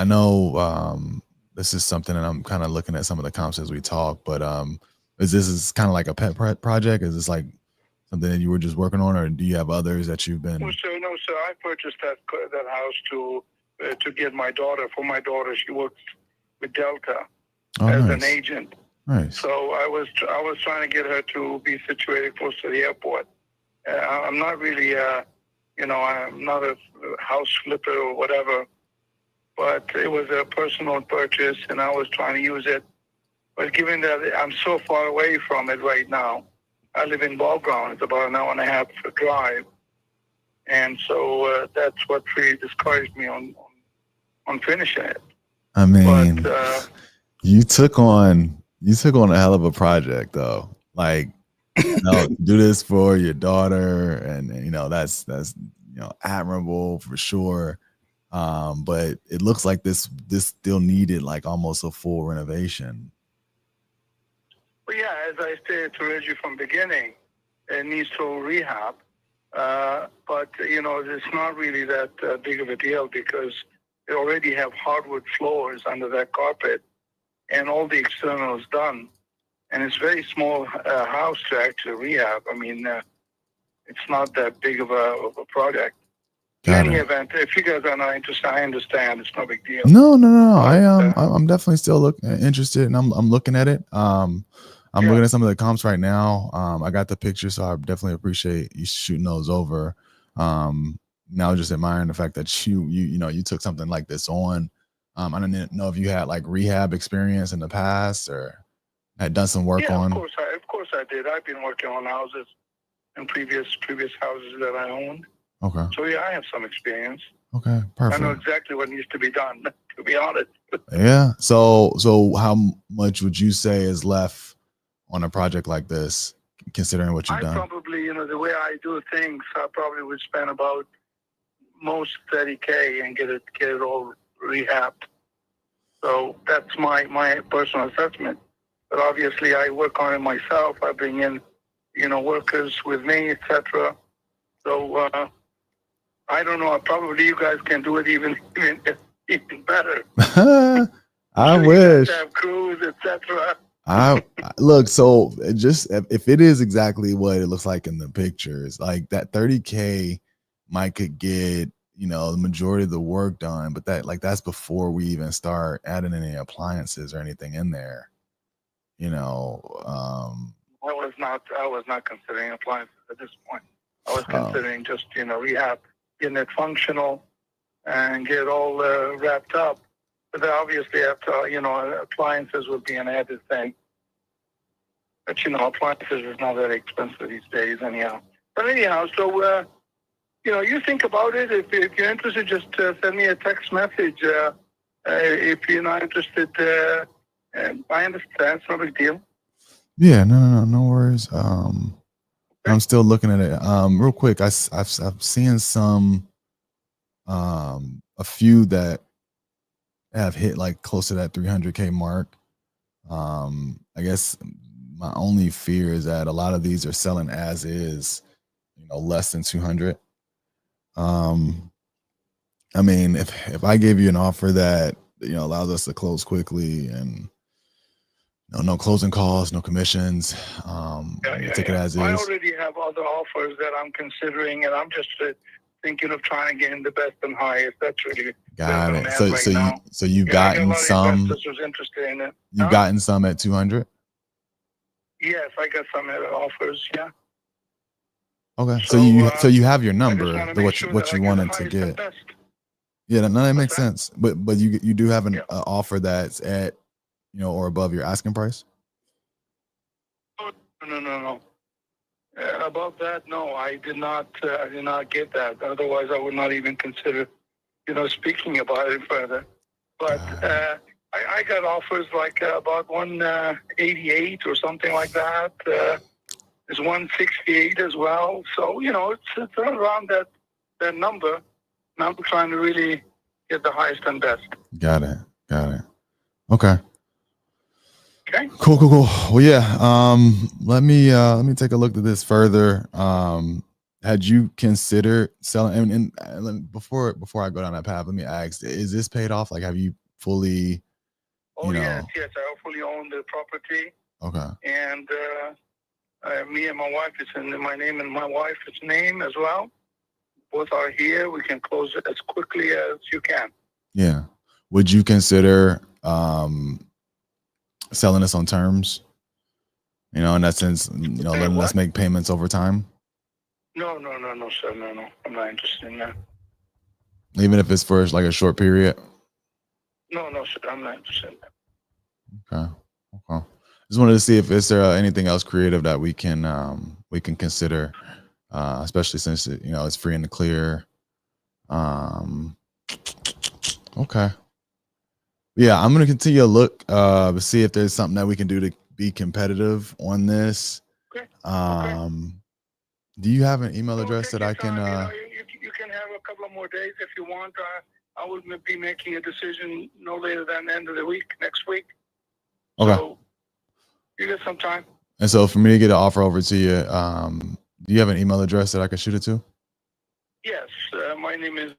know this is something, and I'm kind of looking at some of the comps as we talk, but is kind of like a pet project? Is this like something that you were just working on, or do you have others that you've been? No, sir. I purchased that house to get my daughter. For my daughter, she works with Delta as an agent. Nice. So I was trying to get her to be situated close to the airport. I'm not really, I'm not a house flipper or whatever, but it was a personal purchase, and I was trying to use it. But given that I'm so far away from it right now, I live in Ball Ground. It's about an hour and a half drive, and so that's what really discouraged me on finishing it. I mean, but, you took on a hell of a project, though. Like, do this for your daughter, and that's admirable for sure. But it looks like this still needed like almost a full renovation. Well, yeah, as I stated to Reggie from the beginning, it needs total rehab. But it's not really that big of a deal because they already have hardwood floors under that carpet, and all the external is done. And it's a very small house to actually rehab. I mean, it's not that big of a project. In any event, if you guys are not interested, I understand. It's no big deal. No. I'm definitely still interested, and I'm looking at it. I'm looking at some of the comps right now. I got the picture, so I definitely appreciate you shooting those over. Now just admiring the fact that you took something like this on. I don't know if you had like rehab experience in the past or had done some work on. Of course I did. I've been working on houses in previous houses that I owned. Okay. So yeah, I have some experience. Okay, perfect. I know exactly what needs to be done, to be honest. Yeah. So how much would you say is left on a project like this, considering what you've done? I probably, the way I do things, I probably would spend about most $30K and get it all rehabbed. So that's my personal assessment. But obviously, I work on it myself. I bring in, workers with me, etc. So I don't know. Probably you guys can do it even better. I wish. You have crews, etc. I look, so just if it is exactly what it looks like in the pictures, like that 30K might could get the majority of the work done, but that's before we even start adding any appliances or anything in there. I was not considering appliances at this point. I was considering just rehab, getting it functional, and get it all wrapped up. But then obviously, after appliances would be an added thing. But appliances is not that expensive these days, anyhow. But anyhow, so you think about it. If you're interested, just send me a text message. If you're not interested, I understand. It's no big deal. Yeah, no worries. I'm still looking at it. Real quick, I've seen some, a few that have hit like close to that 300K mark. I guess my only fear is that a lot of these are selling as is, less than 200. I mean, if I gave you an offer that allows us to close quickly and no closing costs, no commissions, take it as is. I already have other offers that I'm considering, and I'm just thinking of trying to get in the best and highest. That's really got it. So you've gotten some. Was interested in it. You've gotten some at 200. Yes, I got some offers. Yeah. Okay, so you have your number, what you wanted to get. Yeah, that makes sense. But you do have an offer that's at or above your asking price. No. Above that, no, I did not get that. Otherwise, I would not even consider, speaking about it further. But I got offers like about 188 or something like that. There's 168 as well. So it's around that number. And I'm trying to really get the highest and best. Got it. Okay. Okay. Cool. Well, yeah. Let me take a look at this further. Had you considered selling? And before I go down that path, let me ask: is this paid off? Like, have you fully? Oh yes. I fully own the property. Okay. And me and my wife, it's in my name and my wife's name as well. Both are here. We can close it as quickly as you can. Yeah. Would you consider selling this on terms? In that sense, letting us make payments over time? No, sir. No. I'm not interested in that. Even if it's for like a short period? No, sir. I'm not interested in that. Okay. Just wanted to see if is there anything else creative that we can consider, especially since it's free and clear. Okay. Yeah, I'm gonna continue to look to see if there's something that we can do to be competitive on this. Okay. Do you have an email address that I can? You can have a couple of more days if you want. I will be making a decision no later than the end of the week, next week. Okay. So you get some time. And so for me to get an offer over to you, do you have an email address that I can shoot it to? Yes, my name is.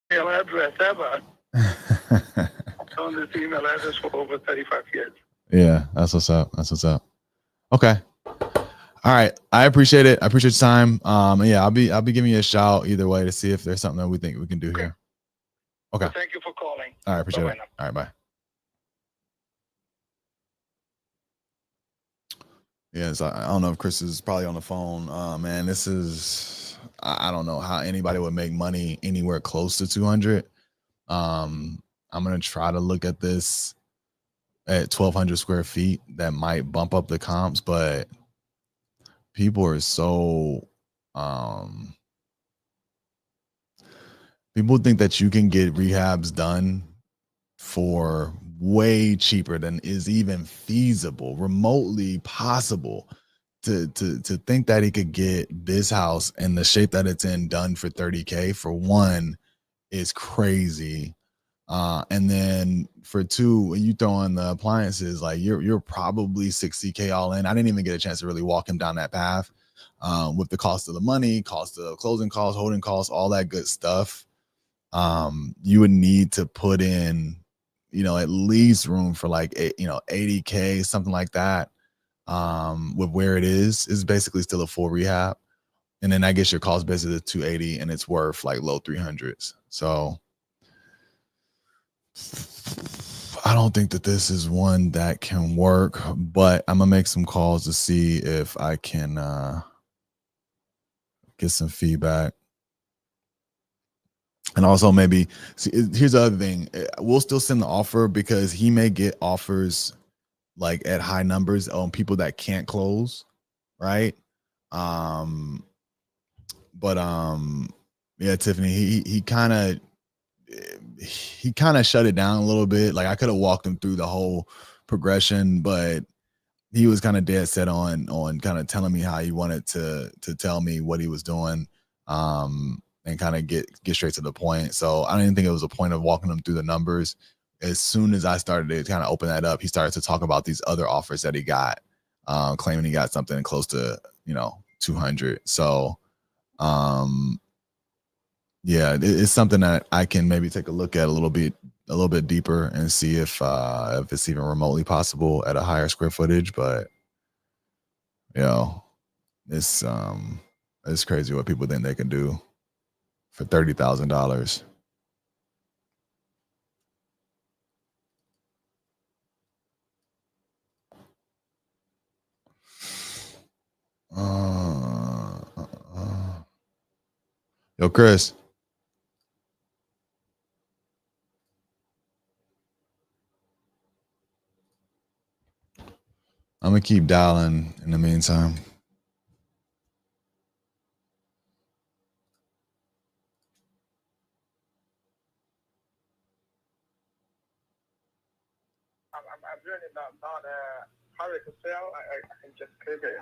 Email address ever on this email address for over 35 years. Yeah, that's what's up. Okay. All right. I appreciate it. I appreciate your time. Yeah, I'll be giving you a shout either way to see if there's something that we think we can do here. Okay. Well, thank you for calling. All right, appreciate it. Now. All right, bye. Yes, I don't know if Chris is probably on the phone. Man, this is I don't know how anybody would make money anywhere close to 200. I'm gonna try to look at this at 1,200 square feet. That might bump up the comps, but people are so people think that you can get rehabs done for way cheaper than is even feasible, remotely possible. To think that he could get this house in the shape that it's in done for 30K for one is crazy. And then for two, when you throw in the appliances, like you're probably 60K all in. I didn't even get a chance to really walk him down that path with the cost of the money, cost of closing costs, holding costs, all that good stuff. You would need to put in, at least room for like 80K, something like that. With where it is basically still a full rehab. And then I guess your cost basis is 280 and it's worth like low 300s. So I don't think that this is one that can work, but I'm gonna make some calls to see if I can get some feedback. And also maybe see, here's the other thing. We'll still send the offer because he may get offers like at high numbers on people that can't close, right? But yeah, Tiffany, he kind of shut it down a little bit. Like I could have walked him through the whole progression, but he was kind of dead set on kind of telling me how he wanted to tell me what he was doing, and kind of get straight to the point. So I didn't think it was a point of walking him through the numbers. As soon as I started to kind of open that up, he started to talk about these other offers that he got, claiming he got something close to 200. So yeah, it's something that I can maybe take a look at a little bit deeper and see if it's even remotely possible at a higher square footage. But it's crazy what people think they can do for $30,000. Yo, Chris. I'm gonna keep dialing in the meantime. I'm really not hurry to sell. I can just click it.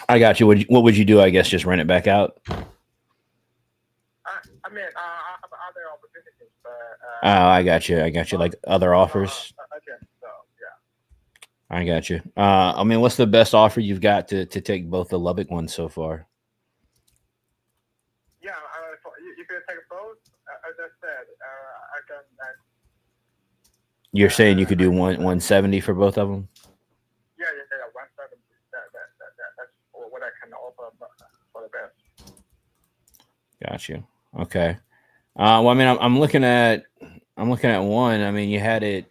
I got you. What would you do? I guess just rent it back out. I mean, I have other opportunities, but Oh, I got you. I got you. Like other offers. okay, so yeah. I got you. I mean, what's the best offer you've got to take both the Lubbock ones so far? Yeah, you can take both. As I said, I can. You're saying you could do 170 for both of them? Yeah, 170. That's what I can offer for the best. Got you. Okay. Well, I mean, I'm looking at one. I mean, you had it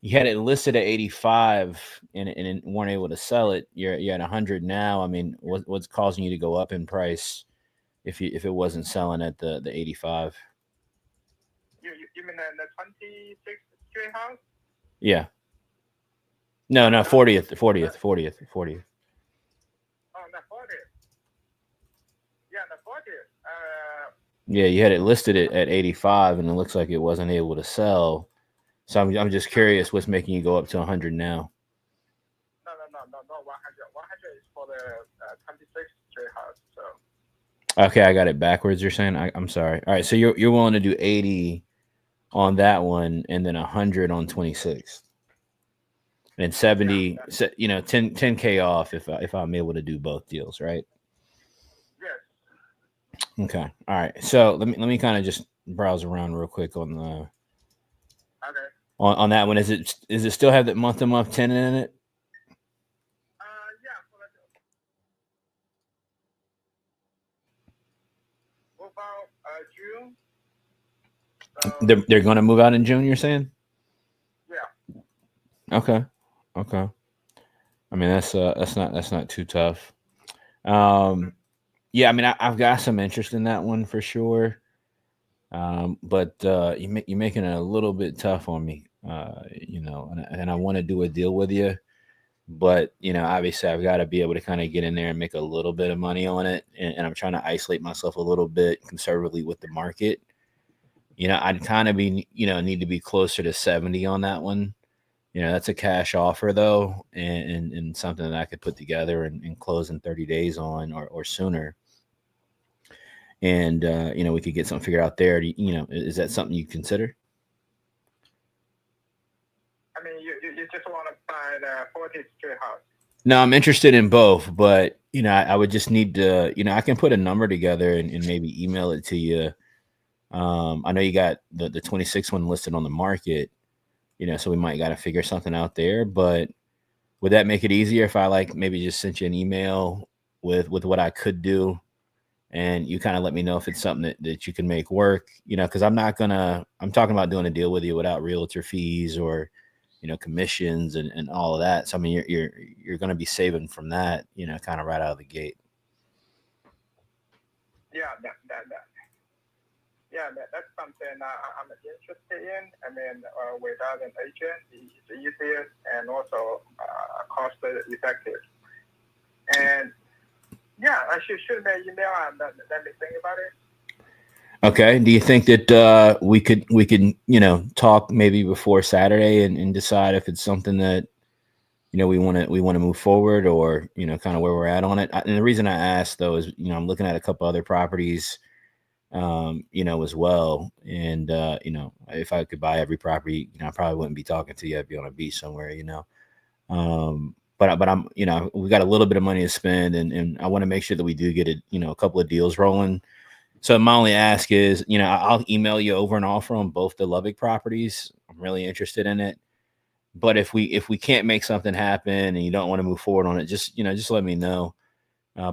listed at 85 and weren't able to sell it. You're at 100 now. I mean, what's causing you to go up in price if it wasn't selling at the 85? You mean the 26th Street house? Yeah. No, 40th. Oh, the 40th. Yeah, the 40th. Yeah, you had it listed at 85, and it looks like it wasn't able to sell. So I'm just curious, what's making you go up to 100 now? No, 100. 100 is for the 26th Street house. So. Okay, I got it backwards. You're saying I'm sorry. All right, so you're willing to do 80 on that one, and then 100 on 26, and 70. Yeah, 10K off if I'm able to do both deals, right? Yes. Okay. All right. So let me kind of just browse around real quick on the Okay. on that one. Is it still have that month-to-month tenant in it? Yeah. What about June? They're going to move out in June, you're saying? Yeah. Okay. I mean, that's not too tough. Yeah, I mean, I've got some interest in that one for sure. But you're making it a little bit tough on me, and I want to do a deal with you, but obviously I've got to be able to kind of get in there and make a little bit of money on it, and I'm trying to isolate myself a little bit conservatively with the market. I'd kind of be, need to be closer to 70 on that one. That's a cash offer though, and something that I could put together and close in 30 days on or sooner. And we could get something figured out there. Is that something you consider? I mean, you just want to buy the 40th Street house. No, I'm interested in both, but I would just need to, I can put a number together and maybe email it to you. I know you got the 26 one listed on the market, so we might got to figure something out there. But would that make it easier if I maybe just sent you an email with what I could do, and you kind of let me know if it's something that you can make work? Because I'm talking about doing a deal with you without realtor fees or commissions and all of that. So I mean, you're going to be saving from that, kind of right out of the gate. Yeah, that's something I'm interested in. I mean, without an agent, it's easier and also cost effective. And yeah, I should shoot me an email and let me think about it. Okay. Do you think that we could talk maybe before Saturday and decide if it's something that we want to move forward, or kind of where we're at on it? And the reason I asked though is I'm looking at a couple other properties, as well. And if I could buy every property, I probably wouldn't be talking to you. I'd be on a beach somewhere, But I'm we got a little bit of money to spend, and I want to make sure that we do get a couple of deals rolling. So my only ask is, I'll email you over an offer on both the Lubbock properties. I'm really interested in it. But if we can't make something happen and you don't want to move forward on it, just let me know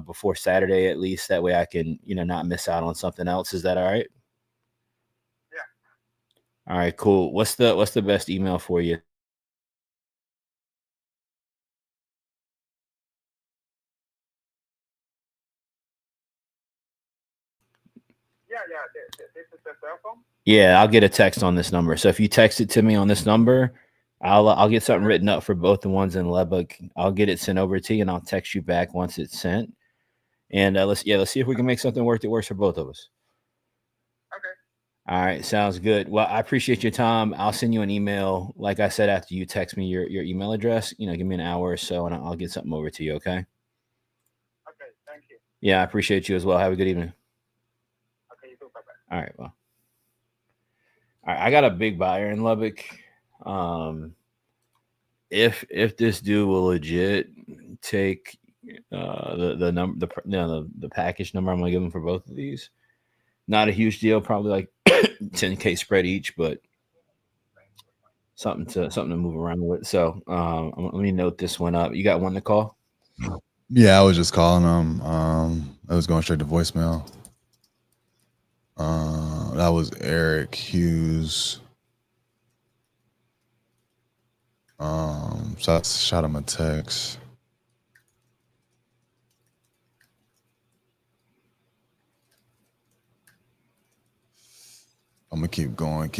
before Saturday at least. That way I can not miss out on something else. Is that all right? Yeah. All right, cool. What's the best email for you? This is the cell phone. Yeah, I'll get a text on this number. So if you text it to me on this number, I'll get something written up for both the ones in Lubbock. I'll get it sent over to you, and I'll text you back once it's sent. And let's see if we can make something work that works for both of us. Okay. All right, sounds good. Well, I appreciate your time. I'll send you an email, like I said, after you text me your email address. Give me an hour or so, and I'll get something over to you. Okay. Okay. Thank you. Yeah, I appreciate you as well. Have a good evening. Okay. You too. Bye bye. All right. Well. All right, I got a big buyer in Lubbock. If this dude will legit take the number the package number I'm gonna give him for both of these, not a huge deal, probably like 10K spread each, but something to move around with. So let me note this one up. You got one to call? Yeah, I was just calling him. I was going straight to voicemail. That was Eric Hughes. So I shot him a text. I'm gonna keep going.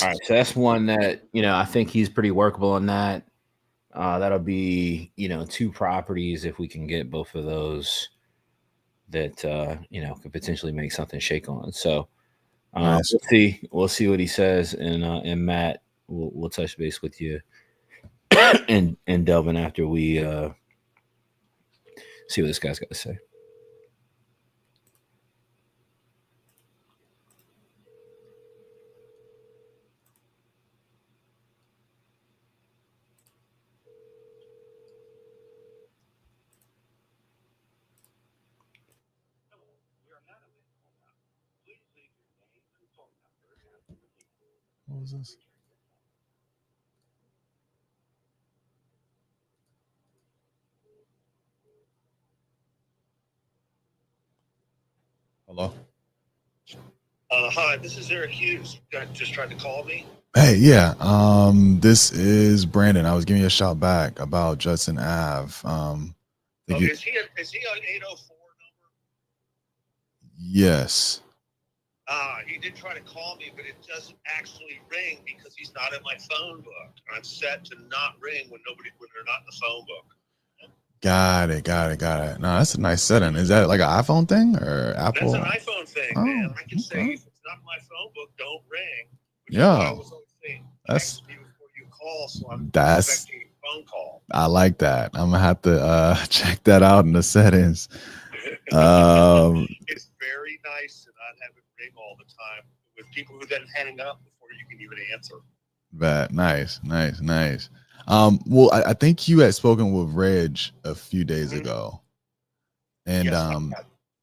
All right, so that's one that I think he's pretty workable on that. That'll be 2 properties if we can get both of those that could potentially make something shake on. So Nice. we'll see what he says, and Matt, we'll touch base with you and Delvin after we see what this guy's got to say. What was this? Hello. Hi, this is Eric Hughes. You guys just tried to call me. Hey, yeah. This is Brandon. I was giving you a shout back about Judson Ave. Is he on 804 number? Yes. He did try to call me, but it doesn't actually ring because he's not in my phone book. I'm set to not ring when they're not in the phone book. Got it. No, that's a nice setting. Is that like an iPhone thing or Apple? That's an iPhone thing, man. I can say if it's not in my phone book, don't ring. Yeah. I was always saying, text me before you call, so I'm expecting a phone call. I like that. I'm gonna have to check that out in the settings. It's very nice to not have it ring all the time with people who then hang up before you can even answer. But nice. Well, I think you had spoken with Reg a few days ago, and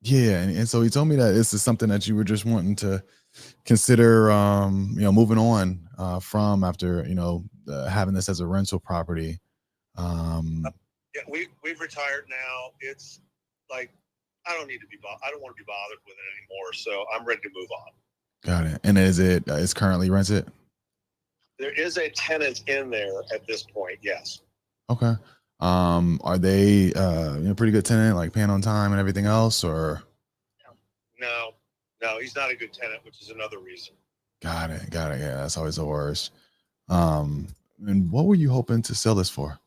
yes, and so he told me that this is something that you were just wanting to consider, moving on from after having this as a rental property. Yeah, we've retired now. It's like I don't want to be bothered with it anymore, so I'm ready to move on. Got it. And is currently rented? There is a tenant in there at this point, yes. Okay. Are they pretty good tenant, like paying on time and everything else, or? No, he's not a good tenant, which is another reason. Got it. Yeah, that's always the worst. And what were you hoping to sell this for?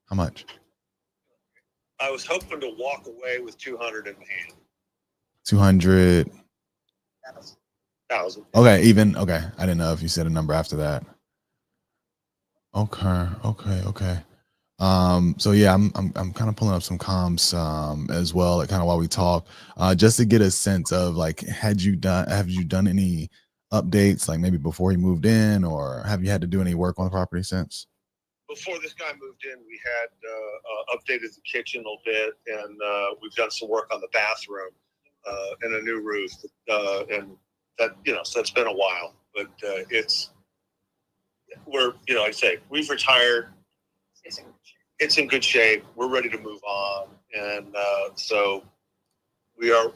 How much? I was hoping to walk away with 200 in hand. 200,000. Okay, even okay. I didn't know if you said a number after that. Okay. So yeah, I'm kind of pulling up some comps as well, like kind of while we talk, just to get a sense of like, have you done any updates, like maybe before he moved in, or have you had to do any work on the property since? Before this guy moved in, we had updated the kitchen a little bit, and we've done some work on the bathroom and a new roof, and that so it's been a while, but we're like I say, we've retired. It's in good shape. We're ready to move on, and so we are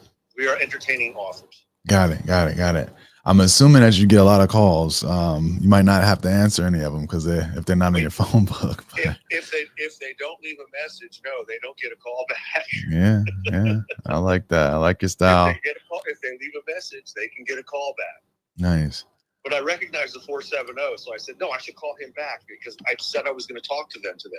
entertaining offers. Got it. I'm assuming as you get a lot of calls, you might not have to answer any of them because if they're not in your phone book. If they don't leave a message, no, they don't get a call back. Yeah, I like that. I like your style. If they leave a message, they can get a call back. Nice. But I recognized the 470, so I said, no, I should call him back because I said I was going to talk to them today.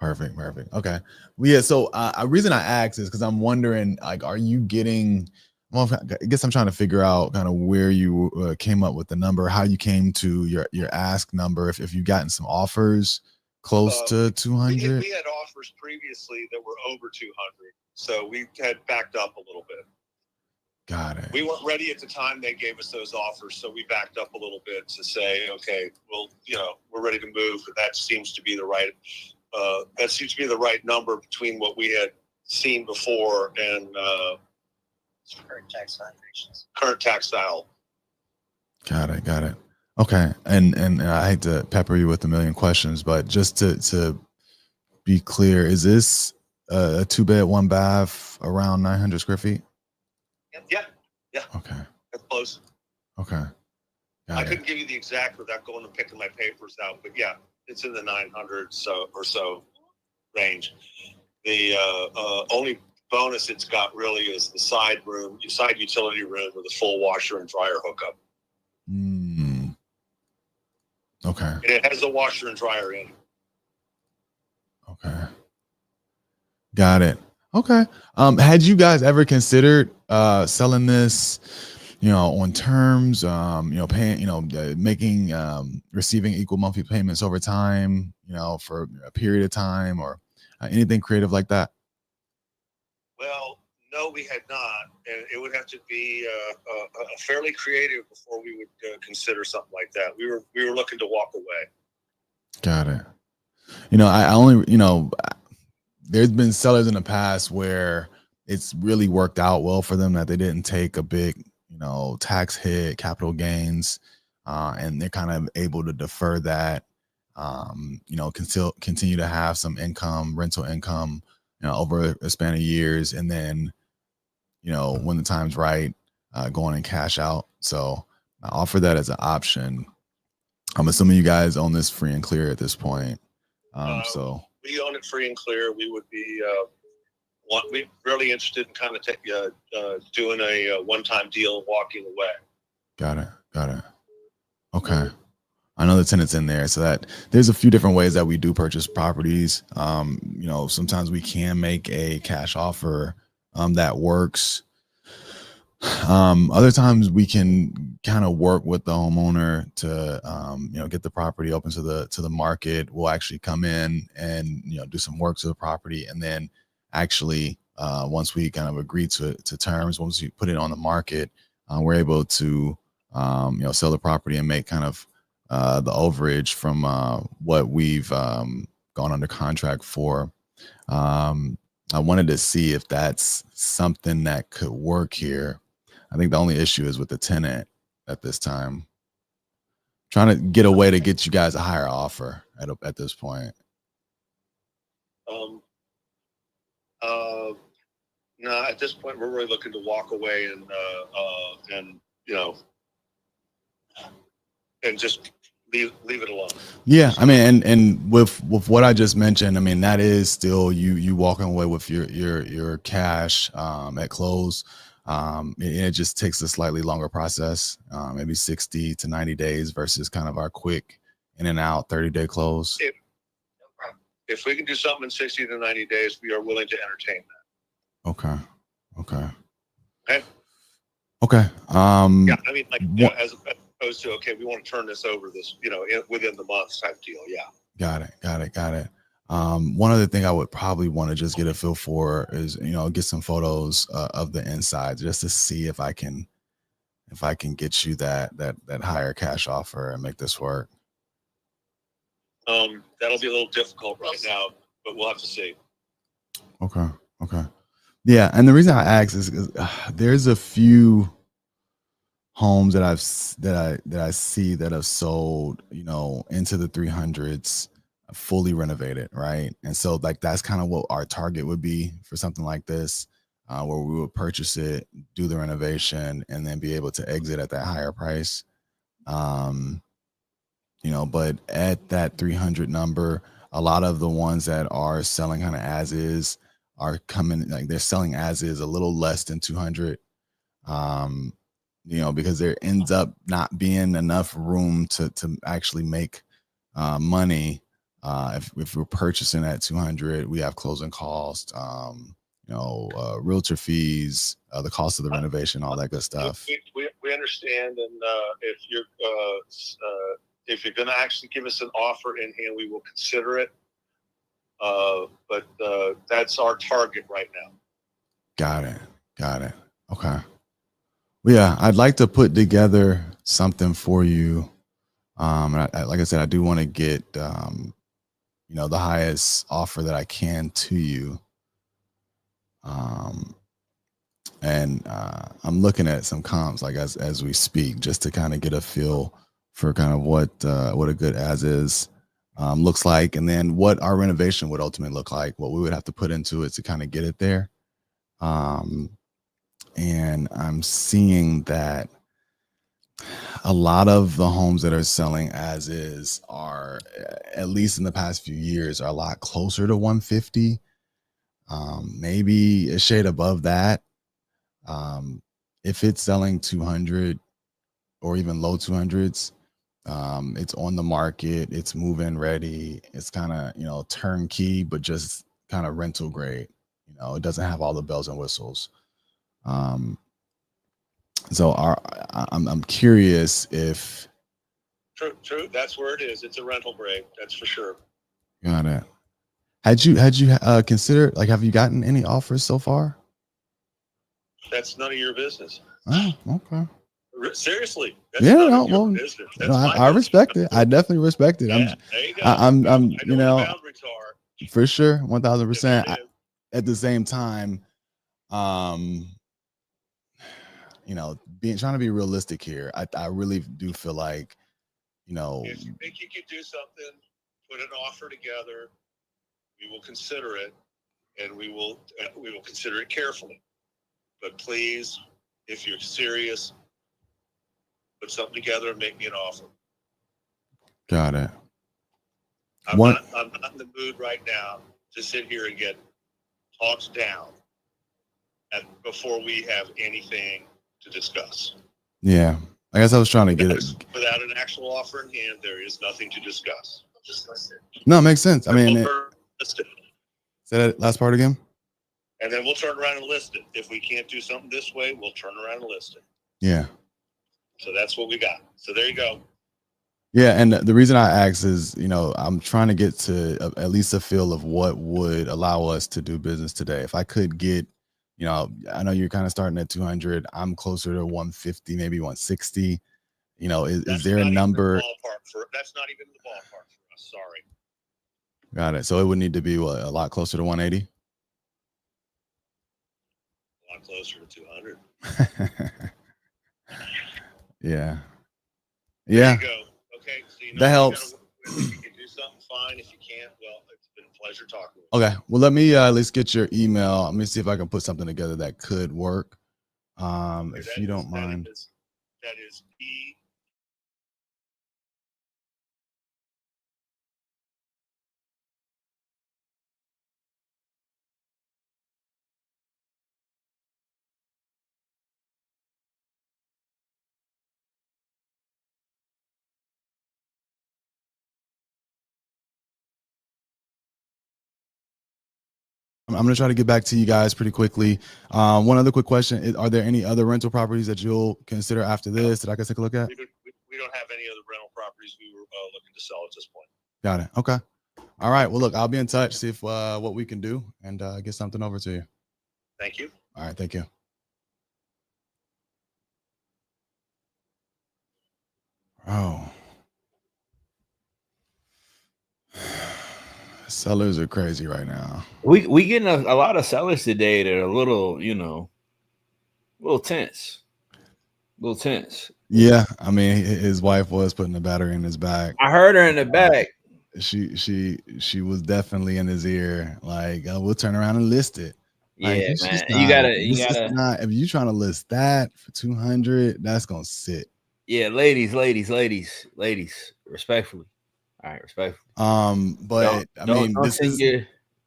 Perfect. Okay. Well, yeah. So a reason I asked is because I'm wondering, like, are you getting? Well, I guess I'm trying to figure out kind of where you came up with the number, how you came to your ask number, if you've gotten some offers close to 200. We had offers previously that were over 200, so we had backed up a little bit. Got it. We weren't ready at the time they gave us those offers, so we backed up a little bit to say, okay, well, we're ready to move. But that seems to be the right. That seems to be the right number between what we had seen before and current tax violations. Current tax style. Got it. Okay. And I hate to pepper you with a million questions, but just to be clear, is this a 2-bed, 1-bath around 900 square feet? Yeah. Okay. That's close. Okay. I couldn't give you the exact without going and picking my papers out, but yeah, it's in the 900 or so range. The only bonus it's got really is the side utility room with a full washer and dryer hookup. Okay. And it has a washer and dryer in. Okay. Got it. Okay. Had you guys ever considered selling this, on terms, paying, making, receiving equal monthly payments over time, for a period of time or anything creative like that? Well, no, we had not, and it would have to be fairly creative before we would consider something like that. We were looking to walk away. Got it. I only, there's been sellers in the past where it's really worked out well for them that they didn't take a big, tax hit, capital gains, and they're kind of able to defer that, can still continue to have some income, rental income, over a span of years, and then, when the time's right, go on and cash out. So I offer that as an option. I'm assuming you guys own this free and clear at this point. So we own it free and clear. We would be really interested in kind of doing a one-time deal and walking away. Got it. Okay. I know the tenant's in there, so that there's a few different ways that we do purchase properties. Sometimes we can make a cash offer that works. Other times we can kind of work with the homeowner to get the property open to the market. We'll actually come in and do some work to the property, and then actually once we kind of agree to terms, once we put it on the market, we're able to sell the property and make kind of the overage from what we've gone under contract for. I wanted to see if that's something that could work here. I think the only issue is with the tenant at this time. Trying to get a way to get you guys a higher offer at this point. No, at this point we're really looking to walk away and just leave it alone. Yeah, I mean, and with what I just mentioned, I mean, that is still you walking away with your cash at close. It just takes a slightly longer process, maybe 60 to 90 days versus kind of our quick in and out 30-day close. If we can do something in 60 to 90 days, we are willing to entertain that. Okay. Okay. Yeah, I mean, as opposed to, okay, we want to turn this over within the month type deal. Yeah. Got it. One other thing I would probably want to just get a feel for is, get some photos of the inside just to see if I can get you that higher cash offer and make this work. That'll be a little difficult right now, but we'll have to see. Okay. Yeah, and the reason I ask is because there's a few homes that I see that have sold, into the 300s, fully renovated, right? And so that's kind of what our target would be for something like this. where we would purchase it, do the renovation, and then be able to exit at that higher price. You know, but at that 300 number, a lot of the ones that are selling kind of as is are coming, like they're selling as is a little less than 200. You know, because there ends up not being enough room to actually make money. If we're purchasing at 200, we have closing costs, you know, realtor fees, the cost of the renovation, all that good stuff. We understand, and if you're going to actually give us an offer in hand, we will consider it. But that's our target right now. Got it. Okay. Well, yeah, I'd like to put together something for you. And like I said, I do want to get, you know, the highest offer that I can to you. And I'm looking at some comps, like as we speak, just to kind of get a feel for kind of what a good as is looks like, and then what our renovation would ultimately look like, what we would have to put into it to kind of get it there. And I'm seeing that a lot of the homes that are selling as is are, at least in the past few years, are a lot closer to 150, maybe a shade above that. If it's selling 200 or even low 200s, it's on the market, it's move-in ready, it's kind of, you know, turnkey, but just kind of rental grade. You know, it doesn't have all the bells and whistles. So I'm curious if. True. That's where it is. It's a rental grade. That's for sure. Got it. Had you considered, like, have you gotten any offers so far? That's none of your business. Oh, okay. Seriously. That's yeah, none of your well, business. you know, I respect it. I definitely respect it. Yeah, there you go. I'm I you know, what the boundaries are. for sure, 1000%. Yes, At the same time, you know, trying to be realistic here. I really do feel like, you know, if you think you could do something, put an offer together. We will consider it, and we will consider it carefully. But please, if you're serious, put something together and make me an offer. Got it. I'm not in the mood right now to sit here and get talks down before we have anything to discuss. Yeah, I guess I was trying to get it. Without an actual offer in hand, there is nothing to discuss. No, it makes sense. I mean, say that last part again. And then we'll turn around and list it. If we can't do something this way, we'll turn around and list it. Yeah. So that's what we got. So there you go. Yeah, and the reason I ask is, you know, I'm trying to get to at least a feel of what would allow us to do business today. If I could get, you know, I know you're kind of starting at 200. I'm closer to 150, maybe 160. You know, is there a number? That's not even the ballpark for us. Sorry. Got it. So it would need to be what, a lot closer to 180? A lot closer to 200. Yeah. There you go. Okay. So you know, that helps. If you can do something, fine. If you can't, well, it's been a pleasure talking with you. Okay. Well, let me at least get your email. Let me see if I can put something together that could work. If you don't mind. That is E. I'm going to try to get back to you guys pretty quickly. One other quick question. Are there any other rental properties that you'll consider after this that I can take a look at? We don't have any other rental properties we were looking to sell at this point. Got it. Okay. All right. Well, look, I'll be in touch, see if what we can do, and get something over to you. Thank you. All right. Thank you. Oh. Sellers are crazy right now. We getting a lot of sellers today that are a little, you know, a little tense. Yeah, I mean, his wife was putting the battery in his back. I heard her in the back. She was definitely in his ear, like, we'll turn around and list it. Like, Yeah, it's man. just You not. gotta, you It's just gotta. not. If you trying to list that for 200, that's gonna sit. Yeah, ladies, respectfully. All right, respectfully. But I mean, Don't send your.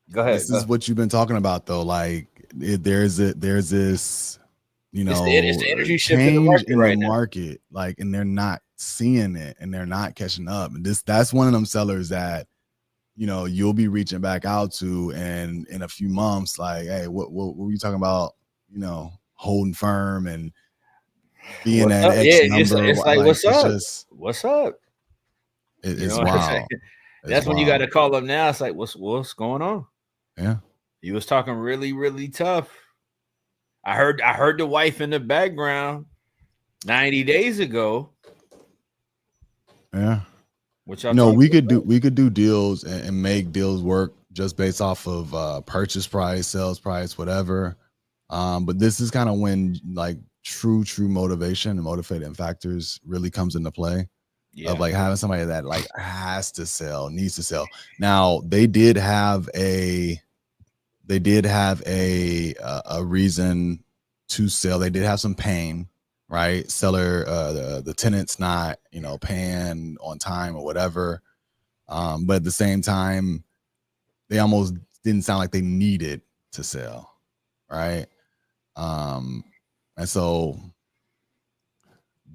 Go ahead. this is what you've been talking about, though. Like, there's this, It's the energy shift in the change market in the right now. market, like, and they're not seeing it, and they're not catching up. And that's one of them sellers that, you'll be reaching back out to, and in a few months, like, hey, what were you talking about? Holding firm and being What's at up? X Yeah, number. it's like, Like, what's it's up? just, What's up? You it's know what I'm saying? wild. It's That's when you got wild. to call up now. It's like, what's going on? Yeah. You was talking really, really tough. I heard the wife in the background 90 days ago. Yeah. Which I We could do deals and make deals work just based off of purchase price, sales price, whatever. But this is kind of when, like, true motivation and motivating factors really comes into play. Yeah. Of, like, having somebody that, like, has to sell, needs to sell. Now, they did have a reason to sell. They did have some pain, right? Seller, the tenant's not, paying on time or whatever. But at the same time, they almost didn't sound like they needed to sell, right? And so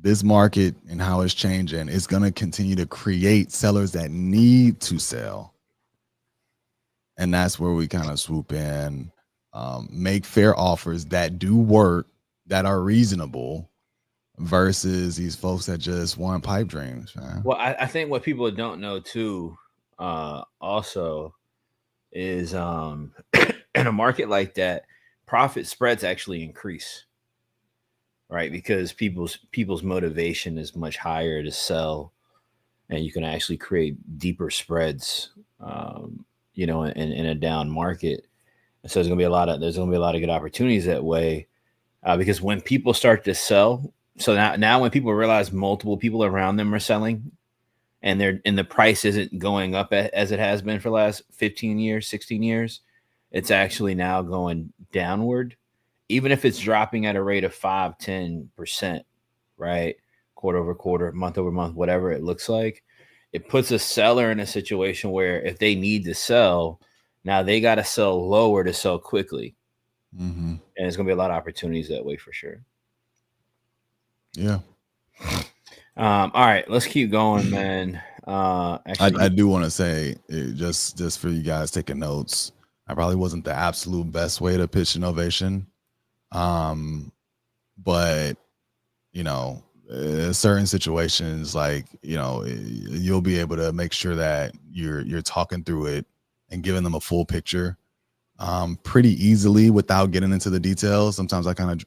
this market and how it's changing is going to continue to create sellers that need to sell. And that's where we kind of swoop in, make fair offers that do work, that are reasonable, versus these folks that just want pipe dreams, man. Well, I think what people don't know too, also, is in a market like that, profit spreads actually increase, right? Because people's motivation is much higher to sell, and you can actually create deeper spreads, in a down market. And so there's gonna be a lot of good opportunities that way, because when people start to sell, so now when people realize multiple people around them are selling, and the price isn't going up as it has been for the last 15 years, 16 years, it's actually now going downward, even if it's dropping at a rate of 5-10%, right? Quarter over quarter, month over month, whatever it looks like. It puts a seller in a situation where if they need to sell, now they got to sell lower to sell quickly. Mm-hmm. And there's going to be a lot of opportunities that way for sure. Yeah. All right, let's keep going, man. Actually, I do want to say, just for you guys taking notes, I probably wasn't the absolute best way to pitch innovation. But certain situations, like, you'll be able to make sure that you're talking through it and giving them a full picture pretty easily without getting into the details. Sometimes I kind of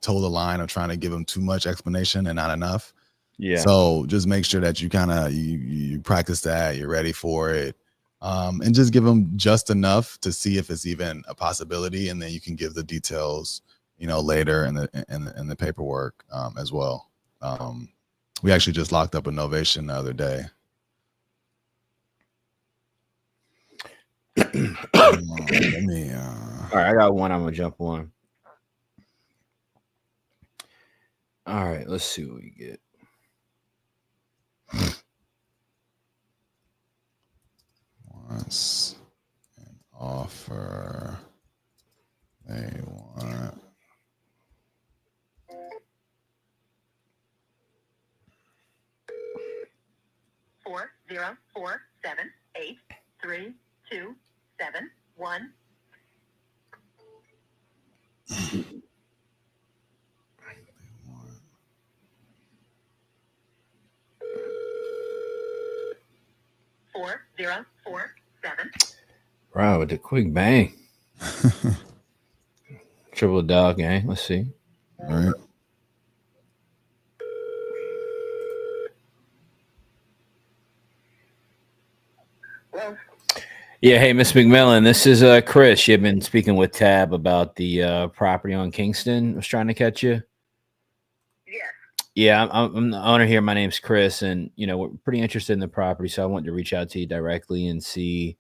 toe the line of trying to give them too much explanation and not enough. yeah. So just make sure that you kind of you practice that, you're ready for it, and just give them just enough to see if it's even a possibility, and then you can give the details, later in the paperwork as well. We actually just locked up a novation the other day. All right, I got one. I'm gonna jump on. All right, let's see what we get. Wants an offer they want. Four 0478327 4047. Wow, with the quick bang. Triple dog gang. Let's see. All right. Well, Yeah, hey, Miss McMillan, this is Chris. You've been speaking with Tab about the property on Kingston. I was trying to catch you. yes. Yeah, I'm the owner here. My name's Chris, and we're pretty interested in the property, so I wanted to reach out to you directly and see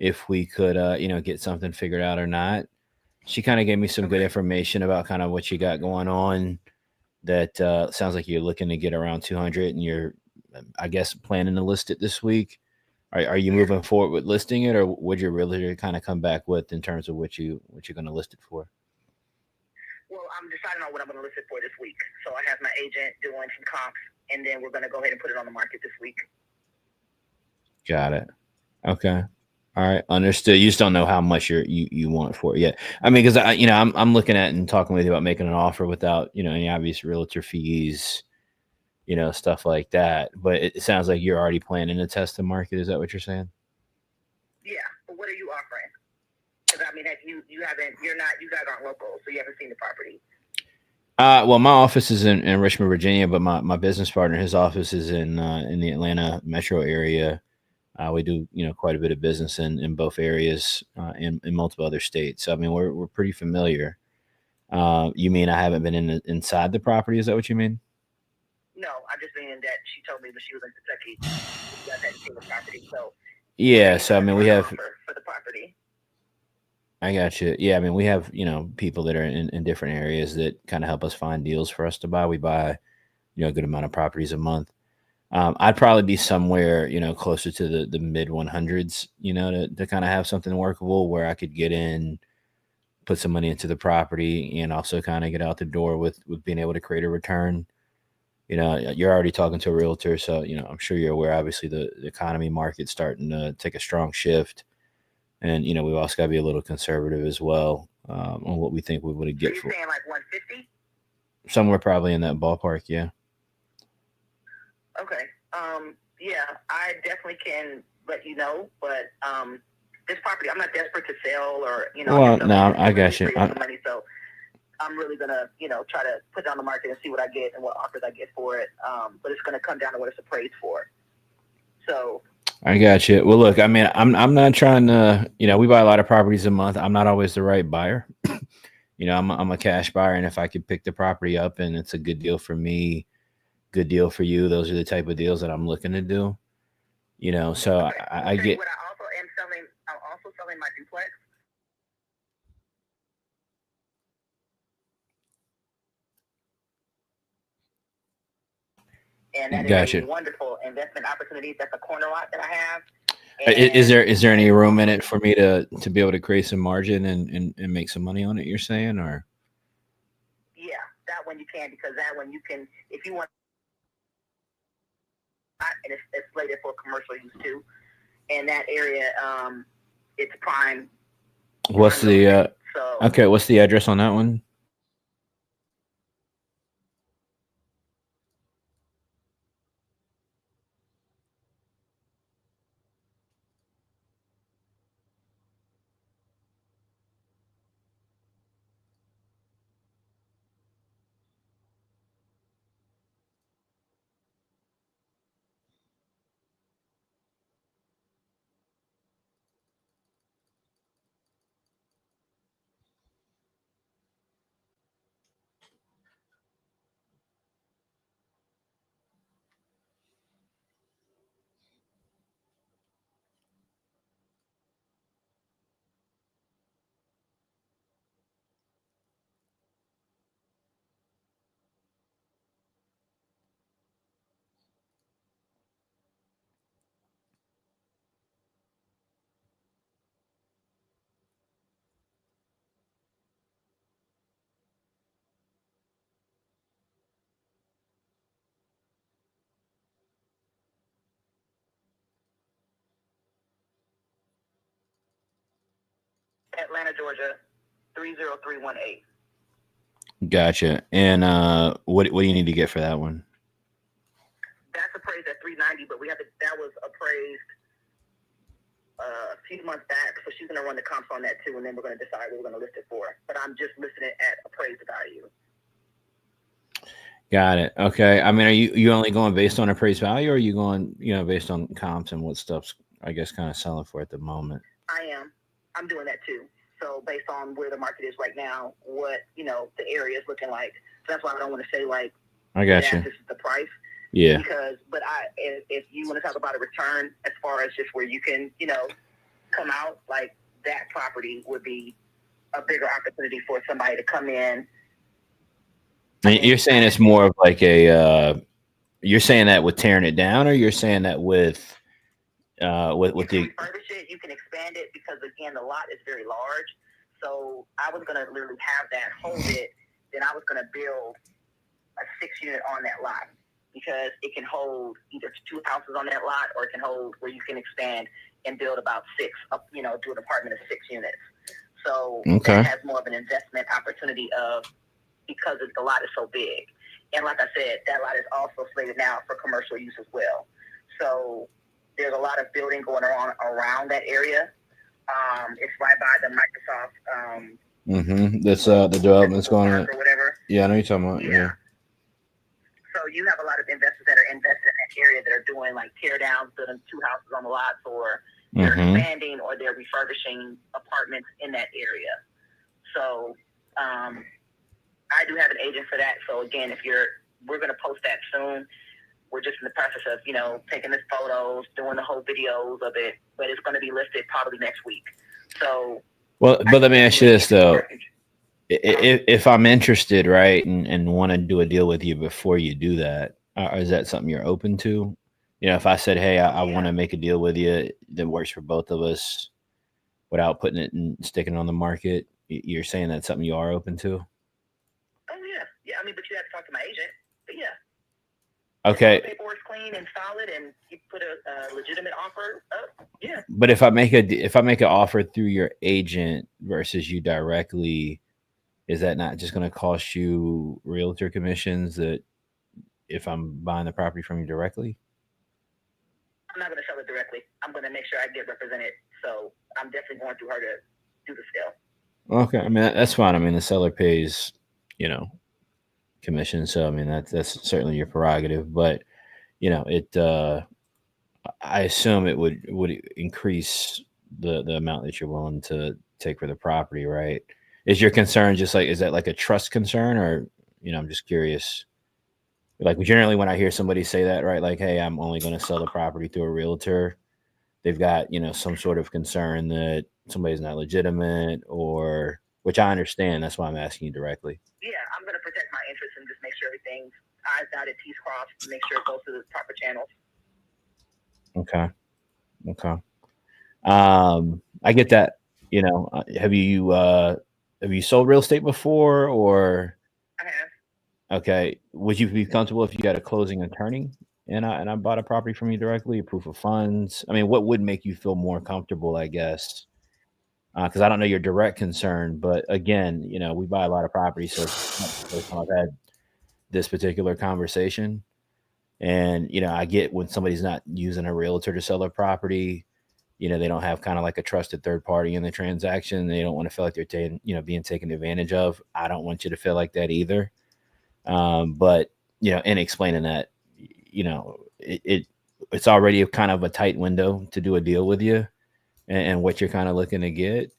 if we could, get something figured out or not. She kind of gave me some good information about kind of what you got going on. That sounds like you're looking to get around 200, and you're, I guess, planning to list it this week. Are you moving forward with listing it, or would your realtor kind of come back with in terms of what you're going to list it for? Well, I'm deciding on what I'm going to list it for this week. So I have my agent doing some comps, and then we're going to go ahead and put it on the market this week. Got it. Okay. All right. Understood. You just don't know how much you want for it yet. I mean, because I'm looking at and talking with you about making an offer without any obvious realtor fees, stuff like that. But it sounds like you're already planning to test the market. Is that what you're saying? Yeah. But what are you offering? Because I mean, you guys aren't local, so you haven't seen the property. Well, my office is in Richmond, Virginia, but my business partner, his office is in the Atlanta metro area. We do, quite a bit of business in both areas, in multiple other states. So, I mean, we're pretty familiar. You mean I haven't been inside the property? Is that what you mean? No, I'm just meaning that she told me when she was in Kentucky, you guys hadn't seen the property. So yeah. So, I mean, we have for the property. I got you. Yeah, I mean, we have people that are in different areas that kind of help us find deals for us to buy. We buy a good amount of properties a month. I'd probably be somewhere, closer to the mid 100s, to kind of have something workable where I could get in, put some money into the property, and also kind of get out the door with being able to create a return. You're already talking to a realtor, so I'm sure you're aware. Obviously, the economy market's starting to take a strong shift, and we've also got to be a little conservative as well on what we think we would get for. Saying like 150? Somewhere probably in that ballpark, yeah. Okay. Yeah, I definitely can let you know, but this property, I'm not desperate to sell or Well, no, I got you. Money, so I'm really gonna try to put it on the market and see what I get and what offers I get for it. But it's gonna come down to what it's appraised for. So. I got you. Well, look, I mean, I'm not trying to. We buy a lot of properties a month. I'm not always the right buyer. I'm a cash buyer, and if I could pick the property up and it's a good deal for me, good deal for you, those are the type of deals that I'm looking to do. So okay. I get. What I also am selling, I'm also selling my duplex. And that is a wonderful investment opportunity. That's a corner lot that I have. Is there any room in it for me to be able to create some margin and make some money on it? You're saying, or? Yeah, that one you can, because that one you can, if you want, and it's slated for commercial use too. And that area, it's prime. What's the okay? What's the address on that one? Atlanta, Georgia, 30318. Gotcha. And what do you need to get for that one? That's appraised at 390, but that was appraised a few months back, so she's gonna run the comps on that too, and then we're gonna decide what we're gonna list it for. But I'm just listing it at appraised value. Got it. Okay. I mean, are you only going based on appraised value, or are you going based on comps and what stuff's, I guess, kind of selling for at the moment? I'm doing that too. So based on where the market is right now, what the area is looking like. So that's why I don't want to say like, I got you. This is the price. Yeah. But if you want to talk about a return as far as just where you can come out, like that property would be a bigger opportunity for somebody to come in. And you're saying it's more of like a. You're saying that with tearing it down, or you're saying that with You can the. refurbish it, you can expand it, because again, the lot is very large. So I was gonna literally have that, hold it, then I was gonna build a 6-unit on that lot, because it can hold either 2 houses on that lot, or it can hold where you can expand and build about 6, do an apartment of 6 units. So that has more of an investment opportunity because the lot is so big. And like I said, that lot is also slated now for commercial use as well. So there's a lot of building going on around that area. It's right by the Microsoft. That's the development's going on. Or whatever. Yeah, I know you're talking about. Yeah. So you have a lot of investors that are invested in that area that are doing like tear downs, building 2 houses on the lots, or they're expanding, or they're refurbishing apartments in that area. So I do have an agent for that. So again, we're going to post that soon. We're just in the process of, taking the photos, doing the whole videos of it, but it's going to be listed probably next week. So, well, but let me ask you this though. If I'm interested, right, and want to do a deal with you before you do that, is that something you're open to? If I said, hey, I want to make a deal with you that works for both of us without putting it and sticking it on the market, you're saying that's something you are open to? Oh, yeah. Yeah, but you have to talk to my agent. But yeah. Okay. If the paperwork's clean and solid and you put a legitimate offer up, yeah. But if I make an offer through your agent versus you directly, is that not just going to cost you realtor commissions that if I'm buying the property from you directly? I'm not going to sell it directly. I'm going to make sure I get represented. So I'm definitely going through her to do the sale. Okay. That's fine. The seller pays, commission. So, that's certainly your prerogative, but I assume it would increase the amount that you're willing to take for the property, right? Is your concern is that like a trust concern, or, I'm just curious. Like generally when I hear somebody say that, right, like, hey, I'm only going to sell the property through a realtor, they've got, some sort of concern that somebody's not legitimate, or, which I understand. That's why I'm asking you directly. Yeah, I'm going to protect my interests and just make sure everything's I's dotted, T's crossed, make sure it goes through the proper channels. Okay. I get that. Have you sold real estate before, or? I have. Okay. Would you be comfortable if you got a closing attorney and I bought a property from you directly, proof of funds? What would make you feel more comfortable, I guess? Because I don't know your direct concern, but again, we buy a lot of properties, so it's not the first time I've had this particular conversation. And, I get when somebody's not using a realtor to sell their property, they don't have kind of like a trusted third party in the transaction. They don't want to feel like they're being taken advantage of. I don't want you to feel like that either. But in explaining that, it's already a kind of a tight window to do a deal with you and what you're kind of looking to get.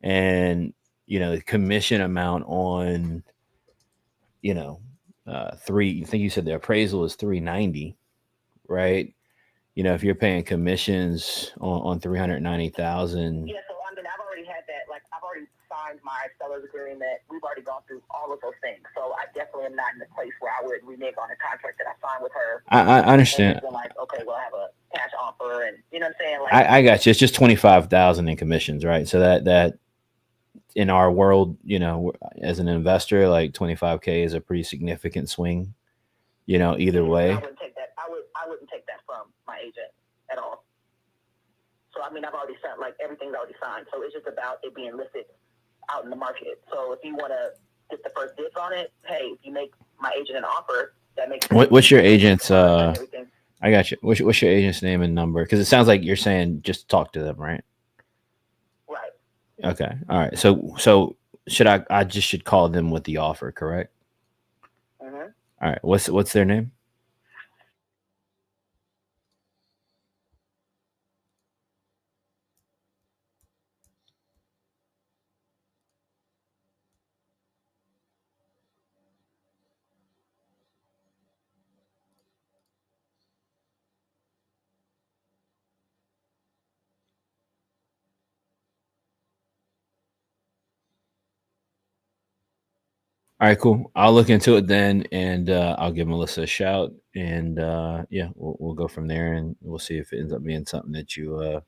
And, the commission amount on, I think you said the appraisal is 390, right? If you're paying commissions on 390,000. Yeah, so I've already had that. Like, I've already signed my seller's agreement. We've already gone through all of those things. So I definitely am not in the place where I would renege on a contract that I signed with her. I understand. And like, okay, we'll have a cash offer, and you know what I'm saying? Like, I got you. It's just 25,000 in commissions, right? So that in our world, as an investor, like 25K is a pretty significant swing. Either way. I wouldn't take that. I wouldn't take that from my agent at all. So I've already signed, like everything's already signed. So it's just about it being listed out in the market. So if you want to get the first dibs on it, hey, if you make my agent an offer, that makes sense. What's your agent's? I got you. What's your agent's name and number? Because it sounds like you're saying just talk to them, right? Right. Okay. All right. So should I just should call them with the offer, correct? Mm-hmm. All right. What's their name? All right, cool. I'll look into it then, and I'll give Melissa a shout, and yeah, we'll go from there, and we'll see if it ends up being something that you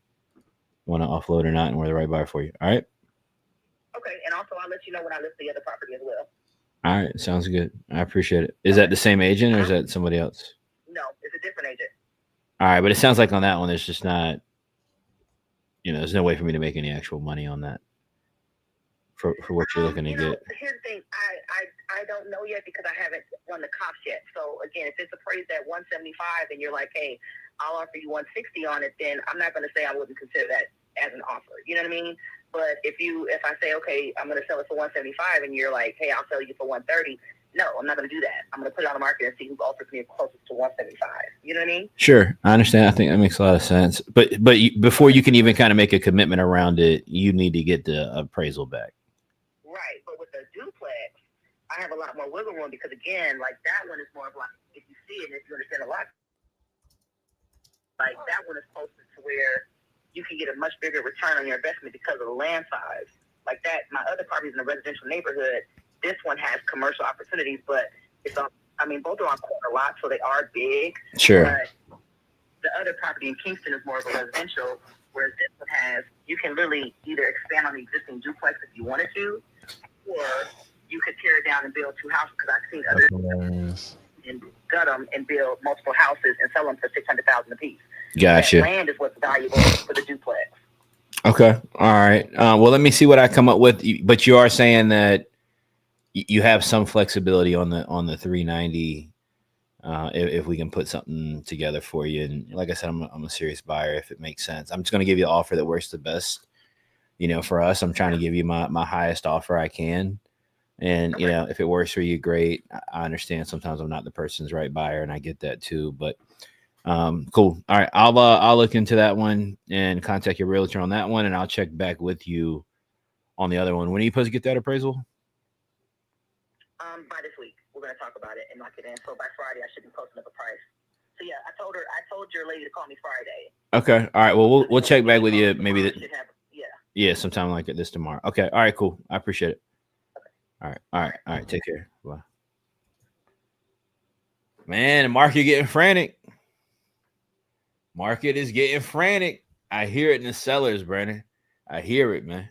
want to offload or not, and we're the right buyer for you. All right. Okay, and also I'll let you know when I list the other property as well. All right, sounds good. I appreciate it. Is that the same agent or is that somebody else? No, it's a different agent. All right, but it sounds like on that one, there's just not, there's no way for me to make any actual money on that for what you're looking to get. Here's the thing, I don't know yet because I haven't run the comps yet. So again, if it's appraised at 175 and you're like, hey, I'll offer you 160 on it, then I'm not going to say I wouldn't consider that as an offer. You know what I mean? But if I say, okay, I'm going to sell it for 175 and you're like, hey, I'll sell you for 130. No, I'm not going to do that. I'm going to put it on the market and see who offers me closest to 175. You know what I mean? Sure. I understand. I think that makes a lot of sense. But before you can even kind of make a commitment around it, you need to get the appraisal back. Right. But with the duplex, I have a lot more wiggle room because, again, like that one is more of like, if you see it, if you understand a lot, like that one is closest to where you can get a much bigger return on your investment because of the land size. Like that, my other property is in a residential neighborhood. This one has commercial opportunities, but it's on, both are on corner lots, so they are big. Sure. But the other property in Kingston is more of a residential, whereas this one has, you can really either expand on the existing duplex if you wanted to, or you could tear it down and build two houses, because I've seen others and gut them and build multiple houses and sell them for $600,000 a piece. Gotcha. That land is what's valuable for the duplex. Okay. All right. Well, let me see what I come up with. But you are saying that you have some flexibility on the 390 if we can put something together for you. And like I said, I'm a serious buyer if it makes sense. I'm just going to give you the offer that works the best. For us, I'm trying to give you my highest offer I can. And, if it works for you, great. I understand sometimes I'm not the person's right buyer, and I get that too. But cool. All right. I'll look into that one and contact your realtor on that one, and I'll check back with you on the other one. When are you supposed to get that appraisal? By this week, we're going to talk about it and lock it in. So by Friday, I should be posting up a price. So yeah, I told your lady to call me Friday. Okay. All right. Well, we'll check back with you maybe. Yeah, sometime like this tomorrow. Okay. All right. Cool. I appreciate it. Okay. All right. Take care. Bye. Man, the market getting frantic. Market is getting frantic. I hear it in the sellers, Brandon. I hear it, man.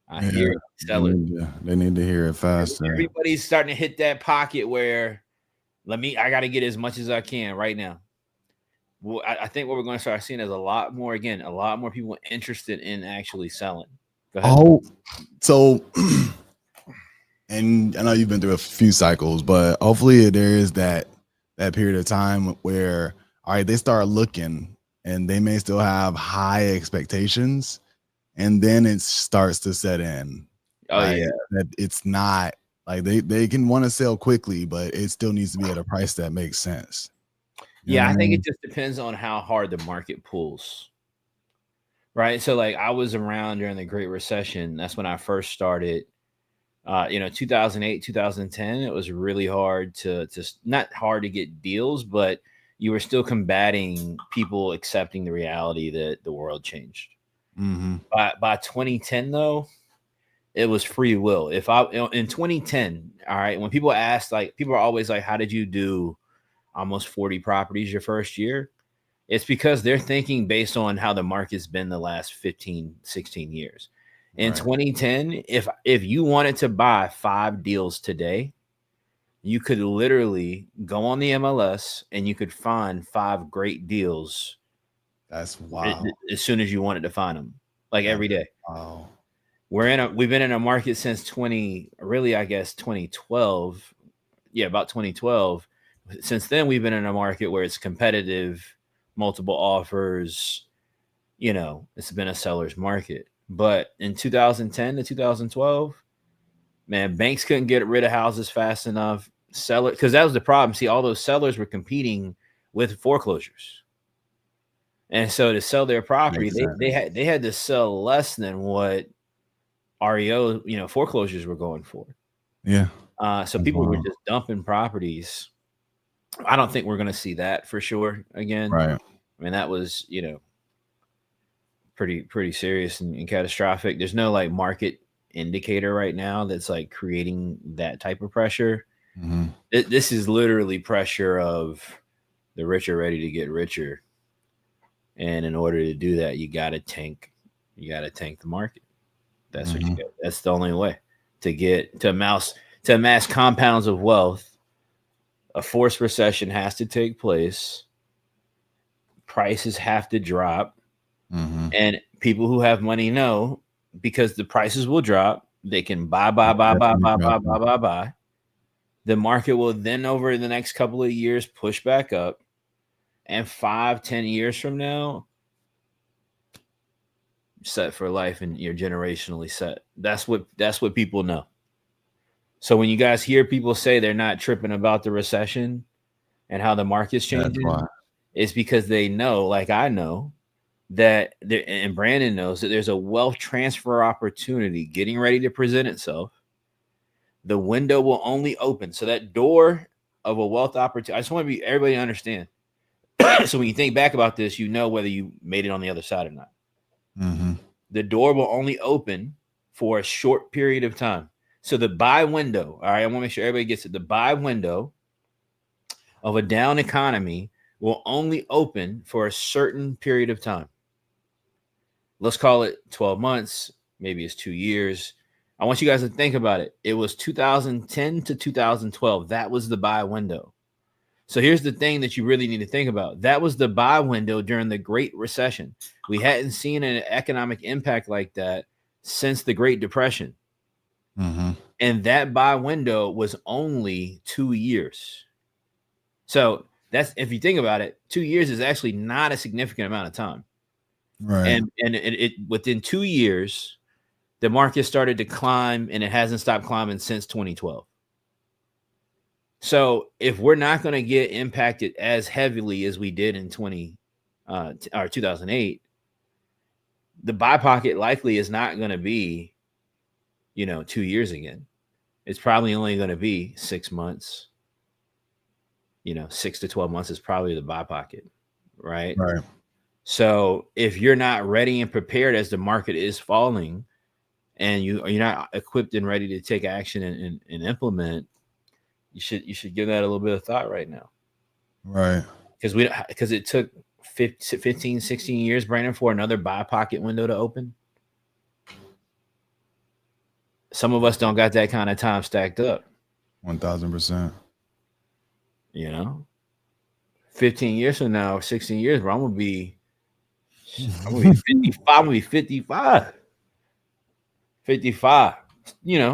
I hear it. Sellers. They need to hear it faster. Everybody's starting to hit that pocket where I got to get as much as I can right now. Well, I think what we're going to start seeing is a lot more people interested in actually selling. Go ahead. Oh, so, and I know you've been through a few cycles, but hopefully there is that period of time where, all right, they start looking and they may still have high expectations, and then it starts to set in. Yeah, that it's not like they can want to sell quickly, but it still needs to be at a price that makes sense. I think it just depends on how hard the market pulls. Right. So like I was around during the Great Recession. That's when I first started. 2008, 2010, it was really hard to not hard to get deals, but you were still combating people accepting the reality that the world changed. Mm-hmm. By 2010, though, it was free will. In 2010, all right, when people ask, like, people are always like, how did you do almost 40 properties your first year? It's because they're thinking based on how the market's been the last 15, 16 years. In 2010, if you wanted to buy 5 deals today, you could literally go on the MLS and you could find 5 great deals. That's wow. As soon as you wanted to find them, like every day. Wow. We've been in a market since 2012. Yeah, about 2012. Since then, we've been in a market where it's competitive, multiple offers. It's been a seller's market. But in 2010 to 2012, man, banks couldn't get rid of houses fast enough. Sellers, because that was the problem. See, all those sellers were competing with foreclosures, and so to sell their property, they had to sell less than what REO, foreclosures were going for. Yeah. So people were just dumping properties. I don't think we're going to see that for sure again. Right. I mean, that was, pretty serious and catastrophic. There's no like market indicator right now that's like creating that type of pressure. Mhm. This is literally pressure of the rich are ready to get richer, and in order to do that, you got to tank. You got to tank the market. That's what you get. That's the only way to get to amass compounds of wealth. A forced recession has to take place. Prices have to drop. And people who have money know, because the prices will drop, they can buy. The market will then, over the next couple of years, push back up. And 5-10 years from now, set for life, and you're generationally set. That's what people know. So when you guys hear people say they're not tripping about the recession and how the market's changing, it's because they know, like I know, that and Brandon knows, that there's a wealth transfer opportunity getting ready to present itself. The window will only open. So that door of a wealth opportunity, I just want everybody to understand. So when you think back about this, you know whether you made it on the other side or not. The door will only open for a short period of time. So the buy window, all right, I want to make sure everybody gets it. The buy window of a down economy will only open for a certain period of time. Let's call it 12 months. Maybe it's 2 years. I want you guys to think about it. It was 2010 to 2012. That was the buy window. So here's the thing that you really need to think about. That was the buy window during the Great Recession. We hadn't seen an economic impact like that since the Great Depression. And that buy window was only 2 years. So that's, if you think about it, 2 years is actually not a significant amount of time. Right. And it within 2 years, the market started to climb, and it hasn't stopped climbing since 2012. So if we're not going to get impacted as heavily as we did in 2008, the buy pocket likely is not going to be, 2 years again. It's probably only going to be 6 months. 6 to 12 months is probably the buy pocket, right? Right. So if you're not ready and prepared as the market is falling, and you're not equipped and ready to take action and implement, you should give that a little bit of thought right now. Right. Because it took 15, 16 years, Brandon, for another buy pocket window to open. Some of us don't got that kind of time stacked up. 1000%. 15 years from now, 16 years, bro, I'm gonna be 55. I'm gonna be 55. 55.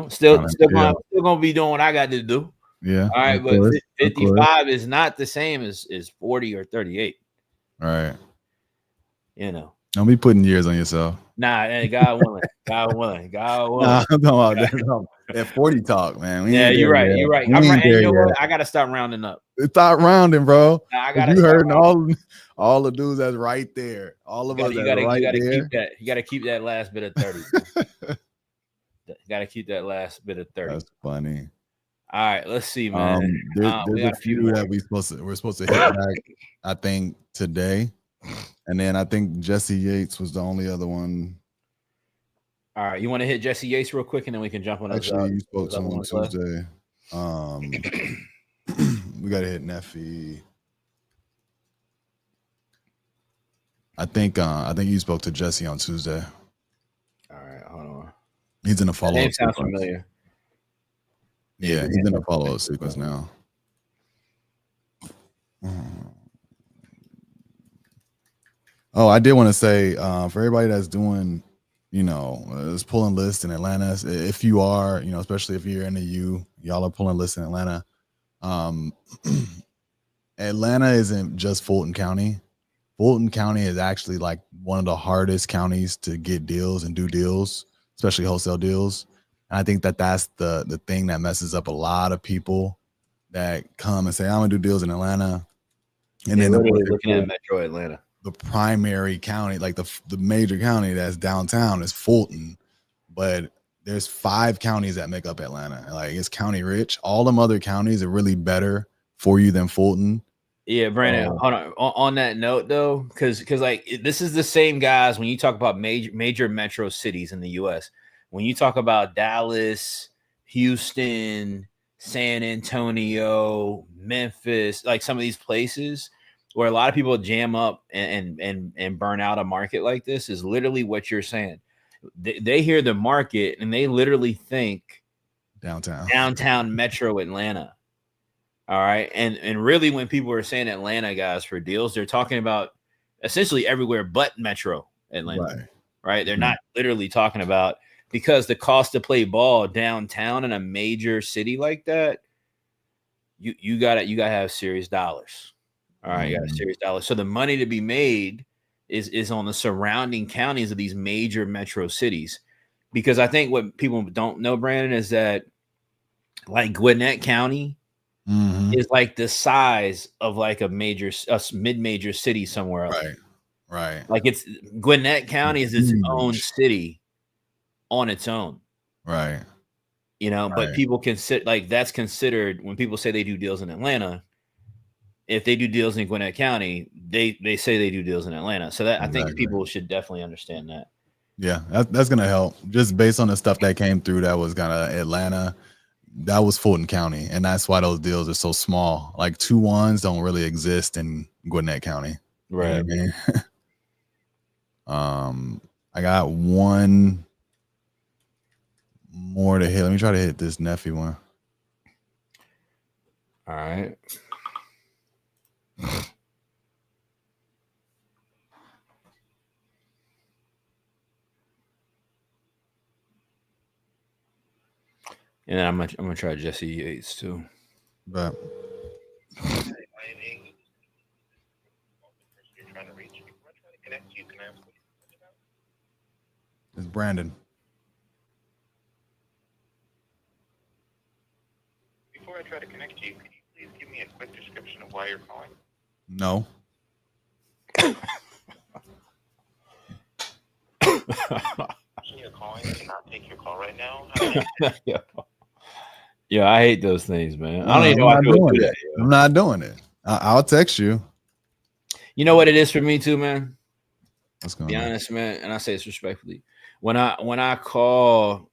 Still gonna be doing what I got to do. Yeah. All right, but 55 is not the same as 40 or 38. Right. Don't be putting years on yourself. Nah, God willing. God willing. Nah, I'm talking about that 40 talk, man. You're right. You're right. I'm right. And you know what? I gotta stop rounding up. Stop rounding, bro. Nah, I gotta. You heard all the dudes that's right there. All of us. You gotta keep that. You gotta keep that last bit of 30. You gotta keep that last bit of 30. That's funny. All right, let's see, man. There's a few that we're supposed to hit back, I think, today. And then I think Jesse Yates was the only other one. All right, you want to hit Jesse Yates real quick, and then we can jump on. Actually, you spoke to him on Tuesday. We got to hit Neffy. I think you spoke to Jesse on Tuesday. All right, hold on. He's in a follow-up. Name sounds familiar. Yeah, he's in a follow-up sequence now. Oh, I did want to say for everybody that's doing, is pulling lists in Atlanta. If you are, especially if you're in the y'all are pulling lists in Atlanta. Atlanta isn't just Fulton County. Fulton County is actually like one of the hardest counties to get deals and do deals, especially wholesale deals. And I think that's the thing that messes up a lot of people that come and say, I'm gonna do deals in Atlanta. And then looking at Metro Atlanta. The primary county, like the major county that's downtown, is Fulton, but there's 5 counties that make up Atlanta. Like, it's county rich. All them other counties are really better for you than Fulton. Yeah, Brandon. Hold on that note though, because like this is the same guys when you talk about major metro cities in the U.S. when you talk about Dallas, Houston, San Antonio, Memphis, like some of these places where a lot of people jam up and burn out a market like this, is literally what you're saying. They hear the market and they literally think downtown metro Atlanta. All right. And really, when people are saying Atlanta, guys, for deals, they're talking about essentially everywhere but metro Atlanta. Right. They're not literally talking about, because the cost to play ball downtown in a major city like that, you gotta have serious dollars. All right, you got serious dollars. So the money to be made is on the surrounding counties of these major metro cities. Because I think what people don't know, Brandon, is that like Gwinnett County is like the size of like a mid-major city somewhere else. Right. Like Gwinnett County is its own city on its own. Right. You know, but people consider, like, that's considered, when people say they do deals in Atlanta, if they do deals in Gwinnett County, they say they do deals in Atlanta. So that I think people should definitely understand that. Yeah, that's gonna help. Just based on the stuff that came through, that was kind of Atlanta. That was Fulton County, and that's why those deals are so small. Like 2-1s don't really exist in Gwinnett County. Right. You know what I mean? I got one more to hit. Let me try to hit this Neffy one. All right. And then I'm gonna try Jesse Yates too. But it's Brandon. Before I try to connect you, could you please give me a quick description of why you're calling? No. You're calling to not take your call right now. Yeah, I hate those things, man. I don't even know why people do that. I'm not doing it. I'll text you. You know what it is for me too, man? What's going Be on? honest, man, and I say this respectfully. When I call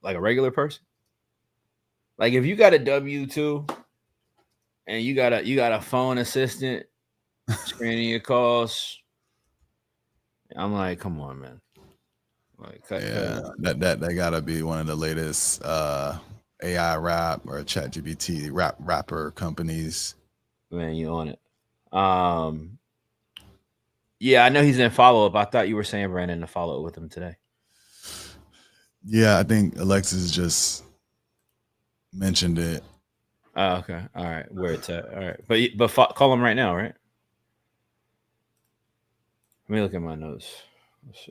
like a regular person, like if you got a W-2 and you got a phone assistant screening your calls, I'm like, come on, man. Like, cut that gotta be one of the latest AI rap or ChatGPT rapper companies. Man, you on it. Yeah, I know he's in follow-up. I thought you were saying, Brandon, to follow up with him today. Yeah, I think Alexis just mentioned it. Oh, okay. All right. Where it's at. All right. But call him right now, right? Let me look at my notes. Let's see.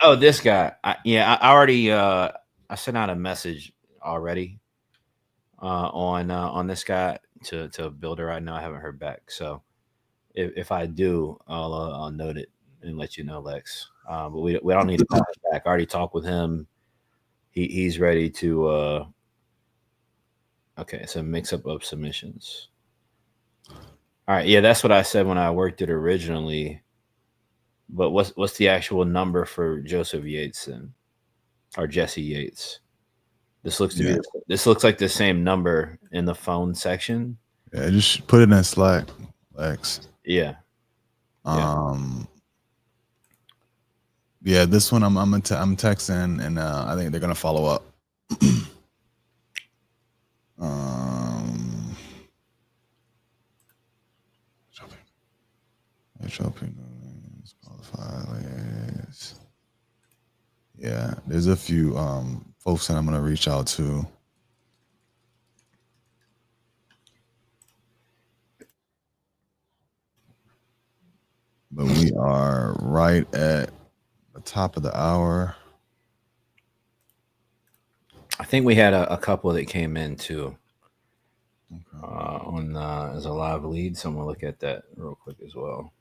Oh, this guy. I already I sent out a message already on this guy to Builder. I know I haven't heard back, so if I do, I'll note it and let you know, Lex. But we don't need to call him back. I already talked with him. He's ready to. Okay, so mix up of submissions. All right, yeah, that's what I said when I worked it originally. But what's the actual number for Joseph Yates or Jesse Yates? This looks like the same number in the phone section. Yeah, just put it in Slack, Lex. Yeah. Yeah, this one I'm texting, and I think they're gonna follow up. Yeah, there's a few folks that I'm gonna reach out to. But we are right at the top of the hour. I think we had a couple that came in too. On as a live lead, so I'm gonna look at that real quick as well.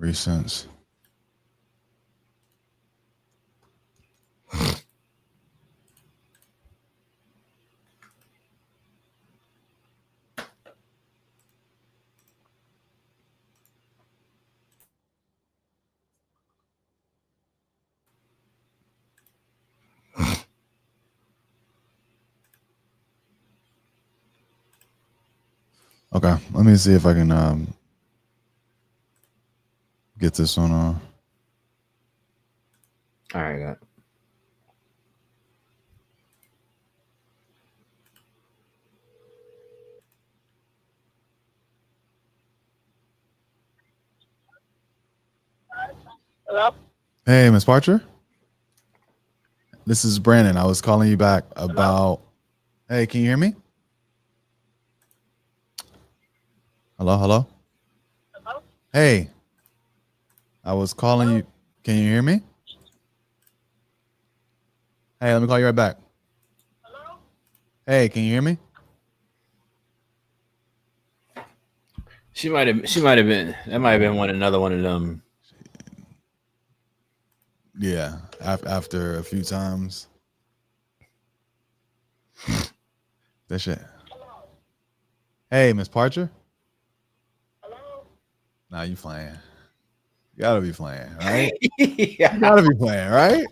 Recents. Okay, let me see if I can get this one on. All right, got it. Hello? Hey, Miss Parcher. This is Brandon. I was calling you back about. Hey, can you hear me? Hello, hello. Hello? Hey, I was calling you. Can you hear me? Hey, let me call you right back. Hello? Hey, can you hear me? She might have been. That might have been another one of them. Yeah, after a few times. That shit. Hey, Miss Parcher. Hello? Nah, you playing. You gotta be playing, right? Yeah. You gotta be playing, right?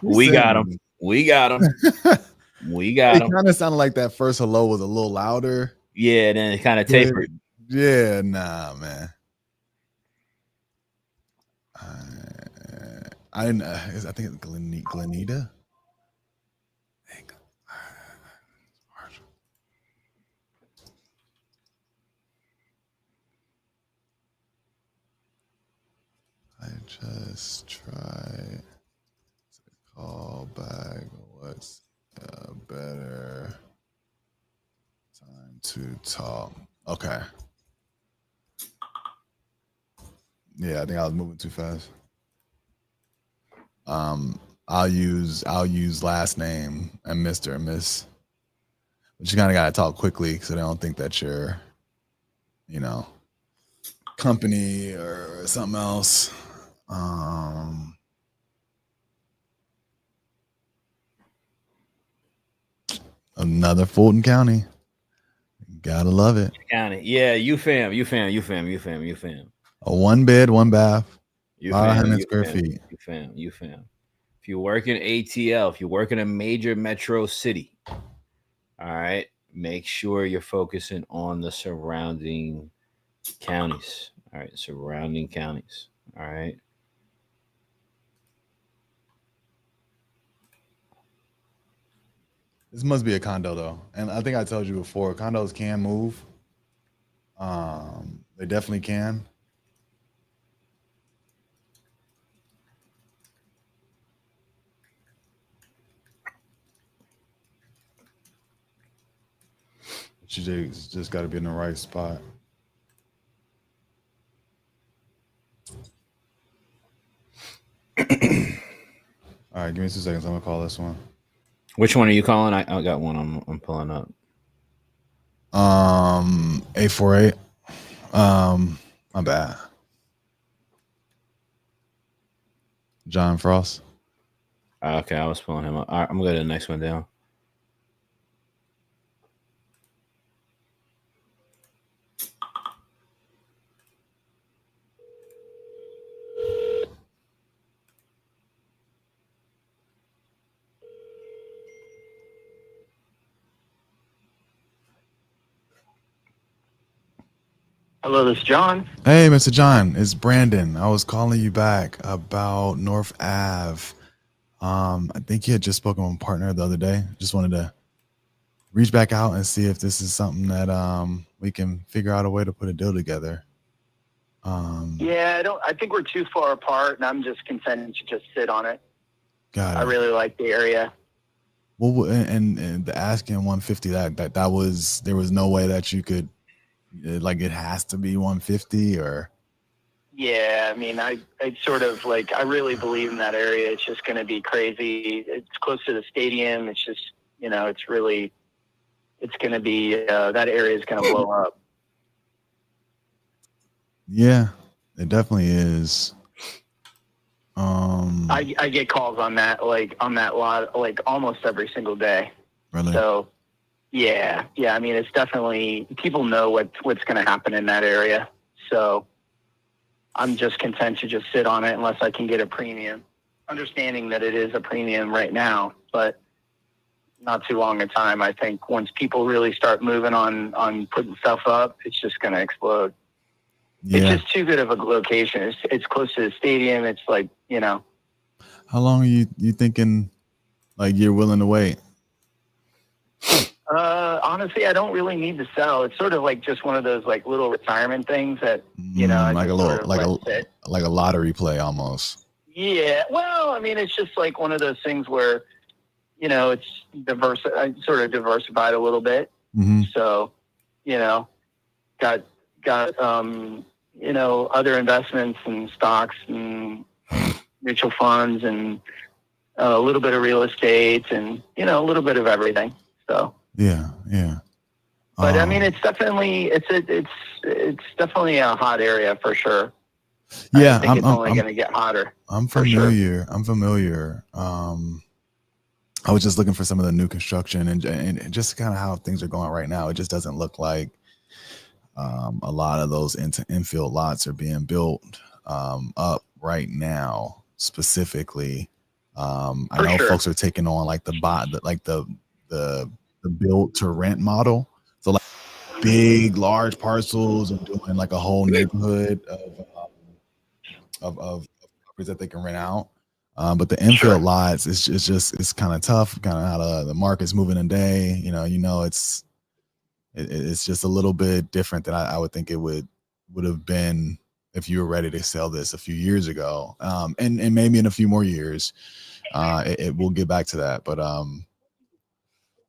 We got him. We got him. We got It him. kind of sounded like that first hello was a little louder. Yeah, then it kind of But tapered. yeah, nah, man. I didn't. I think it's Glenita. I just tried to call back. What's a better time to talk? Okay. Yeah, I think I was moving too fast. I'll use last name and Mr. and Miss. But you kind of gotta talk quickly so they don't think that you're, company or something else. Another Fulton County. Gotta love it. County. Yeah, you fam. A 1 bed, 1 bath, You fam. 500 You square fam. feet. You fam. If you work in ATL, if you work in a major metro city, all right, make sure you're focusing on the surrounding counties. All right, surrounding counties. All right. This must be a condo though. And I think I told you before, condos can move. They definitely can. But you just got to be in the right spot. All right, give me 2 seconds. I'm gonna call this one. Which one are you calling? I got one. I'm pulling up. 848. My bad. John Frost. Okay, I was pulling him up. All right, I'm gonna go to the next one down. Hello, this is John. Hey, Mr. John, it's Brandon. I was calling you back about North Ave. I think you had just spoken with a partner the other day. Just wanted to reach back out and see if this is something that we can figure out a way to put a deal together. Yeah, I think we're too far apart, and I'm just content to just sit on it. Got it. I really like the area. Well, and the asking 150, that was, there was no way that you could, like, it has to be 150 or. Yeah, I mean, I sort of like, I really believe in that area. It's just going to be crazy. It's close to the stadium. It's just, it's going to be, that area is going to blow up. Yeah. It definitely is. I get calls on that lot like almost every single day. Really? So yeah. I mean, it's definitely, people know what's going to happen in that area. So I'm just content to just sit on it unless I can get a premium, understanding that it is a premium right now, but not too long a time. I think once people really start moving on putting stuff up, it's just going to explode. Yeah. It's just too good of a location. It's close to the stadium. It's like, you know. How long are you thinking, like, you're willing to wait? Honestly, I don't really need to sell. It's sort of like just one of those like little retirement things that, you know, like a little, like a lottery play almost. Yeah. Well, I mean, it's just like one of those things where, you know, it's sort of diversified a little bit. Mm-hmm. So, you know, got you know, other investments and stocks and mutual funds and a little bit of real estate and, you know, a little bit of everything. So yeah. But I mean, it's definitely definitely a hot area for sure. Yeah, I think it's only going to get hotter. I'm familiar. Sure. I'm familiar. I was just looking for some of the new construction and just kind of how things are going right now. It just doesn't look like a lot of those infield lots are being built up right now. Specifically, I know folks are taking on like the build to rent model. So like big, large parcels and doing like a whole neighborhood of properties that they can rent out. But the infield lots, it's kind of tough, kind of how the market's moving today. You know, it's just a little bit different than I would think it would have been if you were ready to sell this a few years ago. And maybe in a few more years, it will get back to that. But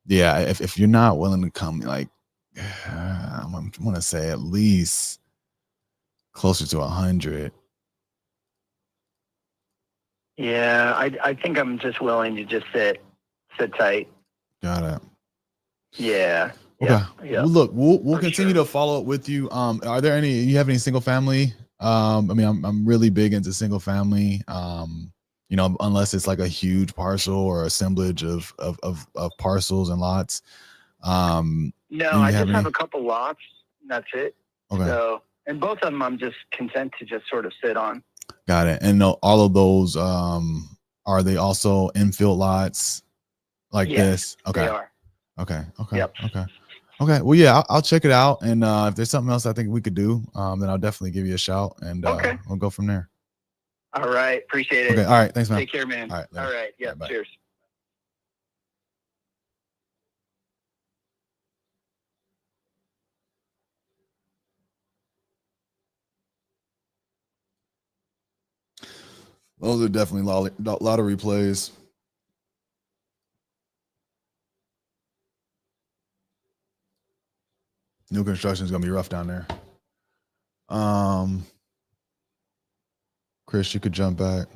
yeah, if you're not willing to come, like, I want to say at least closer to 100. Yeah, I think I'm just willing to just sit tight. Got it. Yeah. Okay. Yeah. Well, look, we'll continue to follow up with you. Are there you have any single family? I mean, I'm really big into single family. You know, unless it's like a huge parcel or assemblage of parcels and lots. No, I just have a couple lots. And that's it. Okay. So, and both of them, I'm just content to just sort of sit on. Got it. And all of those, are they also infield lots like this? Okay. They are. Okay. Yep. Okay. Well, yeah, I'll check it out. And if there's something else I think we could do, then I'll definitely give you a shout and we'll go from there. All right. Appreciate it. Okay. All right. Thanks, man. Take care, man. All right. All right. Yeah. Bye. Cheers. Those are definitely lottery plays. New construction is gonna be rough down there. Chris, you could jump back.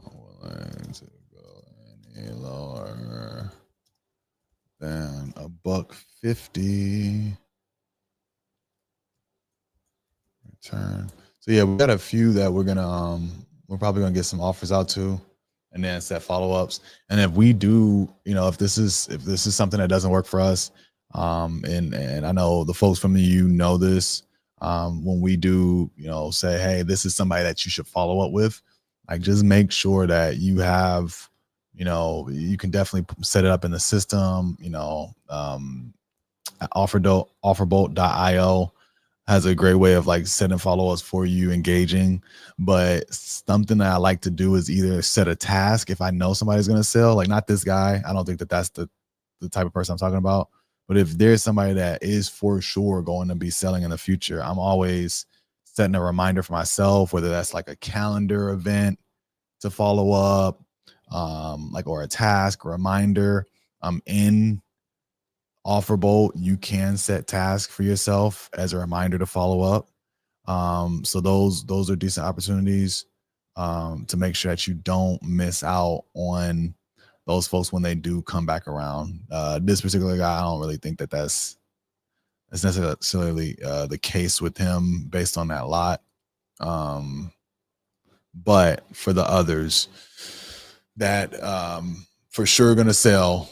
Willing to go any lower than $150. Return. So yeah, we got a few that we're probably gonna get some offers out to, and then set follow-ups. And if we do, you know, if this is something that doesn't work for us, and I know the folks from you know this, when we do, you know, say, hey, this is somebody that you should follow up with, like just make sure that you have, you know, you can definitely set it up in the system. You know, offerbolt.io has a great way of like setting follow-ups for you, engaging. But something that I like to do is either set a task if I know somebody's going to sell, like not this guy. I don't think that's the type of person I'm talking about. But if there's somebody that is for sure going to be selling in the future, I'm always setting a reminder for myself, whether that's like a calendar event to follow up, like, or a task, a reminder. In Offerbolt, you can set tasks for yourself as a reminder to follow up. So those are decent opportunities. to make sure that you don't miss out on those folks when they do come back around. This particular guy, I don't really think that that's necessarily the case with him based on that lot. But for the others that for sure going to sell,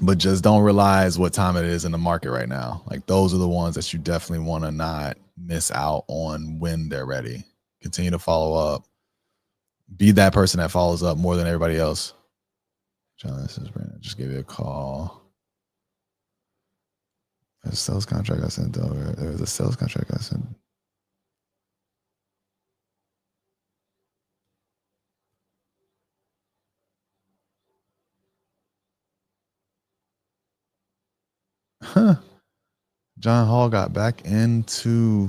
but just don't realize what time it is in the market right now. Like those are the ones that you definitely want to not miss out on when they're ready. Continue to follow up. Be that person that follows up more than everybody else. John, this is Brandon. Just gave you a call. There's a sales contract I sent over. There was a sales contract I sent. Huh. John Hall got back into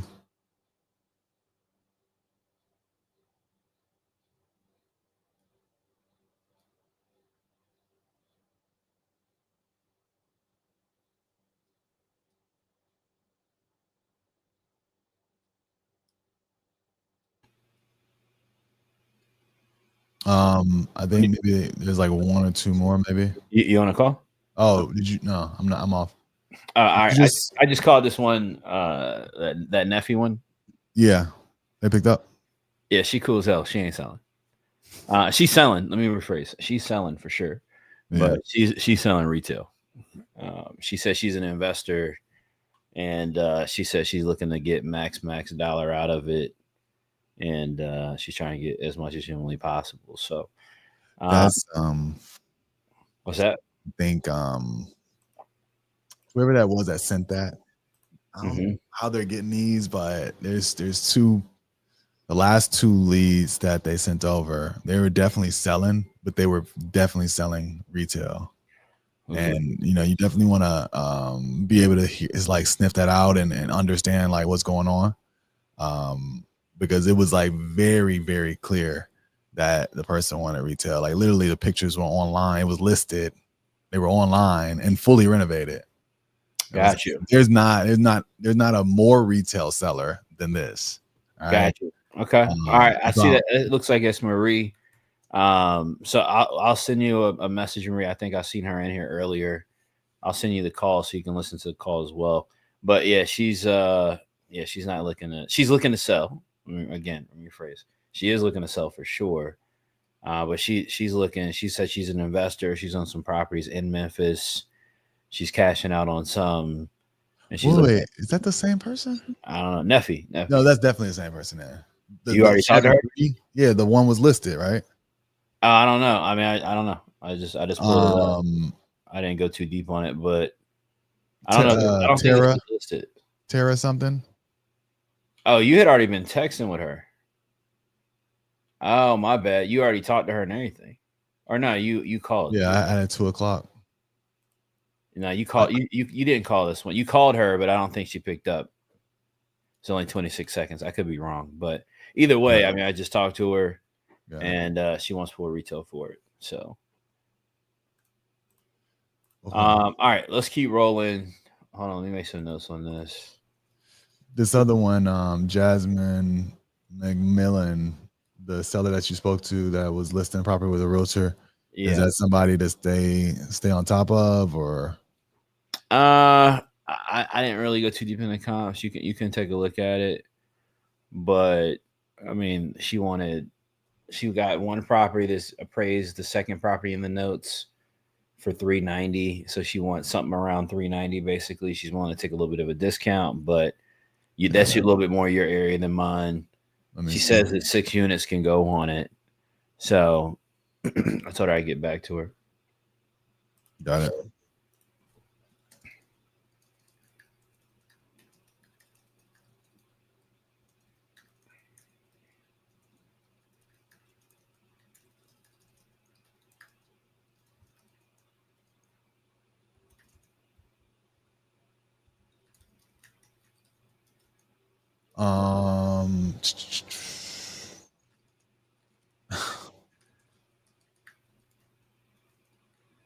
I think maybe there's like one or two more, maybe. You want to call? Oh, did you? No, I'm not. I'm off. All right. I just called this one, that Neffy one. Yeah, they picked up. Yeah, she cool as hell. She ain't selling. She's selling. Let me rephrase. She's selling for sure, but she's selling retail. She says she's an investor, and she says she's looking to get max dollar out of it, and she's trying to get as much as humanly possible. So that's what's that? I think whoever that was that sent that. I don't know how they're getting these, but there's two. The last two leads that they sent over, they were definitely selling, but they were definitely selling retail. And you know, you definitely want to be able to sniff that out and understand like what's going on, because it was like very, very clear that the person wanted retail. Like literally, the pictures were online. It was listed. They were online and fully renovated. Got you. There's not a more retail seller than this. Got you. Okay. All right. I see that. It looks like it's Marie. So I'll send you a message, Marie. I think I seen her in here earlier. I'll send you the call so you can listen to the call as well. But yeah, she's not looking to. She's looking to sell. Again, let me rephrase. She is looking to sell for sure. But she's looking. She said she's an investor. She's on some properties in Memphis. She's cashing out on some. And she's wait, is that the same person? I don't know. Neffy. No, that's definitely the same person there. You already talked to her? Yeah, the one was listed, right? I don't know. I mean, I don't know. I just pulled it up. I didn't go too deep on it, but I don't know. I don't think it's listed. Tara something. Oh, you had already been texting with her. Oh, my bad. You already talked to her and everything, or no? You called. Yeah, I at 2:00. No, you called. You didn't call this one. You called her, but I don't think she picked up. It's only 26 seconds. I could be wrong, but either way, I mean, I just talked to her, and she wants full retail for it. So, all right, let's keep rolling. Hold on, let me make some notes on this. This other one, Jasmine McMillan, the seller that you spoke to that was listing property with a realtor. Yeah. Is that somebody to stay on top of, or? I didn't really go too deep in the comps. You can take a look at it, but I mean, she got one property that's appraised, the second property in the notes for $390. So she wants something around $390. Basically, she's willing to take a little bit of a discount, but that's a little bit more your area than mine. She says that 6 units can go on it, so I told her I'd get back to her. Got it.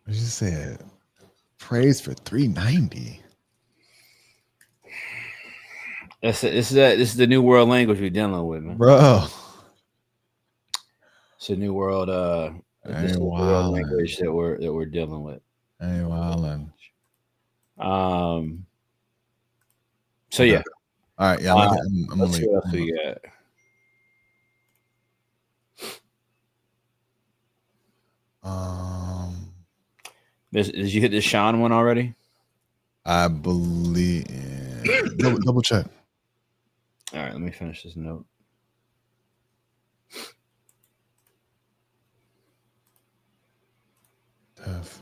What did you say? Praise for $390. This is the new world language we're dealing with, man. Bro. It's a new world. This is the world language that we're dealing with. Hey, wildin'. So yeah. All right. Yeah. I'm gonna let's see leave. what else we got. Did you hit the Sean one already? I believe. double check. All right. Let me finish this note. Tough.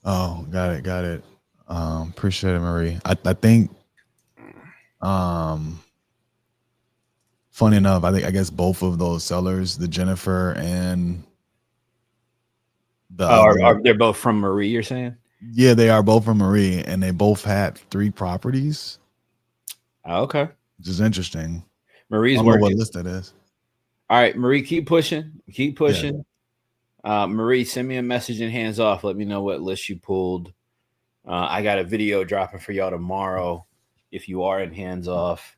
Oh, got it. Appreciate it, Marie. I think funny enough, I guess both of those sellers, the Jennifer and the they're both from Marie, you're saying? Yeah, they are both from Marie, and they both had 3 properties. Oh, okay. Which is interesting. Marie's I don't know what list that is. All right, Marie, keep pushing. Yeah. Marie, send me a message in hands off. Let me know what list you pulled. I got a video dropping for y'all tomorrow. If you are in hands off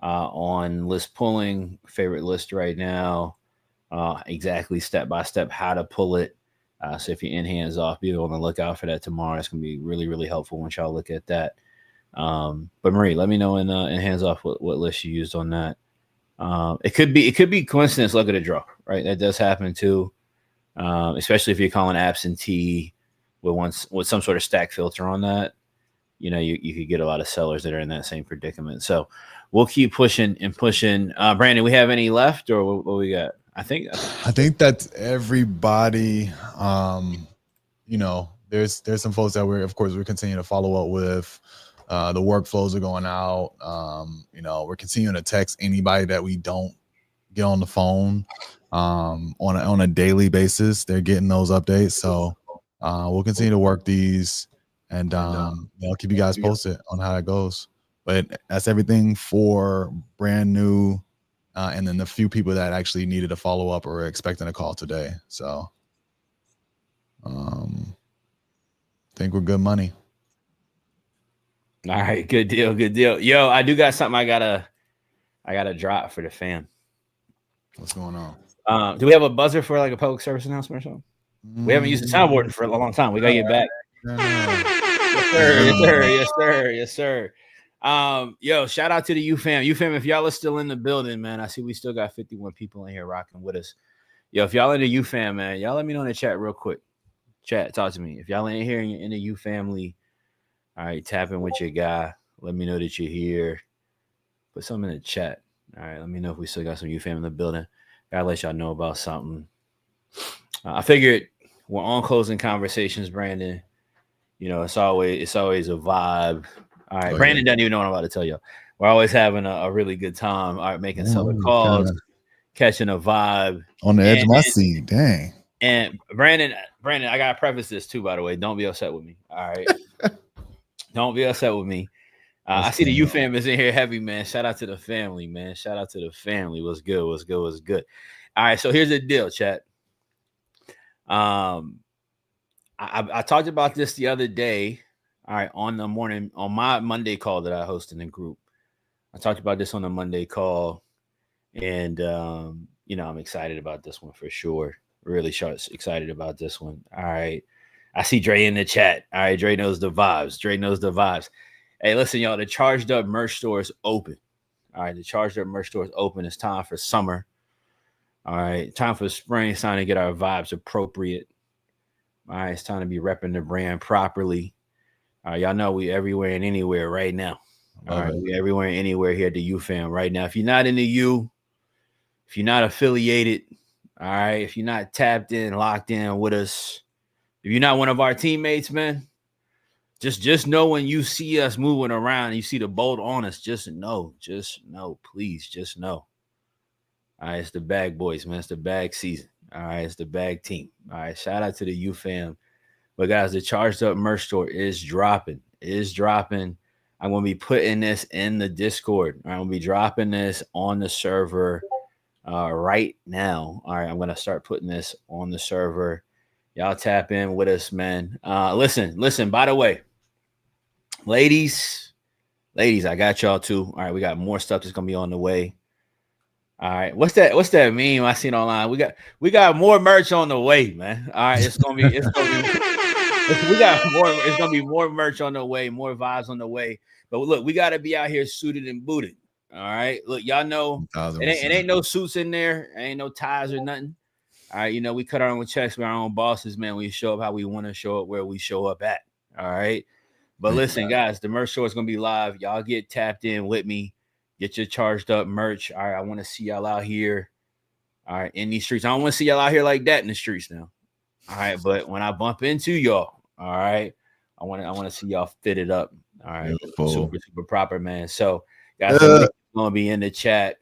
on list pulling, favorite list right now, exactly step by step how to pull it. So if you're in hands off, be on the lookout for that tomorrow. It's gonna be really, really helpful once y'all look at that. But Marie, let me know in hands off what list you used on that. It could be coincidence, luck of the draw, right? That does happen too. Especially if you're calling absentee with some sort of stack filter on that, you could get a lot of sellers that are in that same predicament. So we'll keep pushing and pushing. Brandon, we have any left, or what we got? I think that's everybody. There's some folks that we're continuing to follow up with. The workflows are going out. We're continuing to text anybody that we don't get on the phone on a daily basis. They're getting those updates. So we'll continue to work these and keep you guys posted on how it goes. But that's everything for brand new. And then the few people that actually needed a follow up or expecting a call today. So I think we're good money. All right, good deal. Yo, I do got something I gotta drop for the fam. What's going on? Do we have a buzzer for like a public service announcement or something? We haven't used the soundboard for a long time. We gotta get back. Yes, sir. Yo, shout out to the UFam. UFam, if y'all are still in the building, man, I see we still got 51 people in here rocking with us. Yo, if y'all in the UFam, man, y'all let me know in the chat real quick. Chat, talk to me. If y'all ain't here and you're in the U family, all right, tap in with your guy. Let me know that you're here. Put something in the chat. All right, let me know if we still got some UFam in the building. Gotta let y'all know about something. I figured we're on closing conversations, Brandon. It's always a vibe. All right, Brandon doesn't even know what I'm about to tell you. We're always having a really good time. All right, making seller calls, catching a vibe. On the edge of my seat, dang. And Brandon, I gotta preface this too, by the way. Don't be upset with me. All right. Don't be upset with me. I see the U fam is in here heavy, man. Shout out to the family, man. Shout out to the family. What's good? All right, so here's the deal, chat. I talked about this the other day. All right, on my Monday call that I host in the group. I talked about this on the Monday call, and I'm excited about this one for sure. Really excited about this one. All right. I see Dre in the chat. All right, Dre knows the vibes. Hey, listen, y'all, the Charged Up merch store is open. All right, the Charged Up merch store is open. It's time for summer. All right, time for spring. It's time to get our vibes appropriate. All right, it's time to be repping the brand properly. All right, y'all know we everywhere and anywhere right now. All right, we everywhere and anywhere here at the U fam right now. If you're not in the U, if you're not affiliated, all right, if you're not tapped in, locked in with us, if you're not one of our teammates, man, just know when you see us moving around and you see the bolt on us, just know, please, just know. All right, it's the bag boys, man. It's the bag season. All right, it's the bag team. All right, shout out to the U fam. But guys, the Charged Up merch store is dropping. I'm going to be putting this in the Discord. I'm going to be dropping this on the server right now. All right, I'm going to start putting this on the server. Y'all tap in with us, man. Listen, by the way, ladies, I got y'all too. All right, we got more stuff that's gonna be on the way. All right, what's that meme I seen online? We got more merch on the way, man. All right, it's gonna be we got more. It's gonna be more merch on the way, more vibes on the way. But look, we gotta be out here suited and booted. All right, look, y'all know it ain't no suits in there, ain't no ties or nothing. All right, you know we cut our own checks, we're our own bosses, man. We show up how we want to show up, where we show up at. All right, but listen, guys, the merch show is gonna be live. Y'all get tapped in with me. Get your charged up merch. All right, I want to see y'all out here. All right, in these streets. I don't want to see y'all out here like that in the streets now. All right, but when I bump into y'all, all right, I want to see y'all fitted up. All right, super proper, man. So, guys, gonna be in the chat.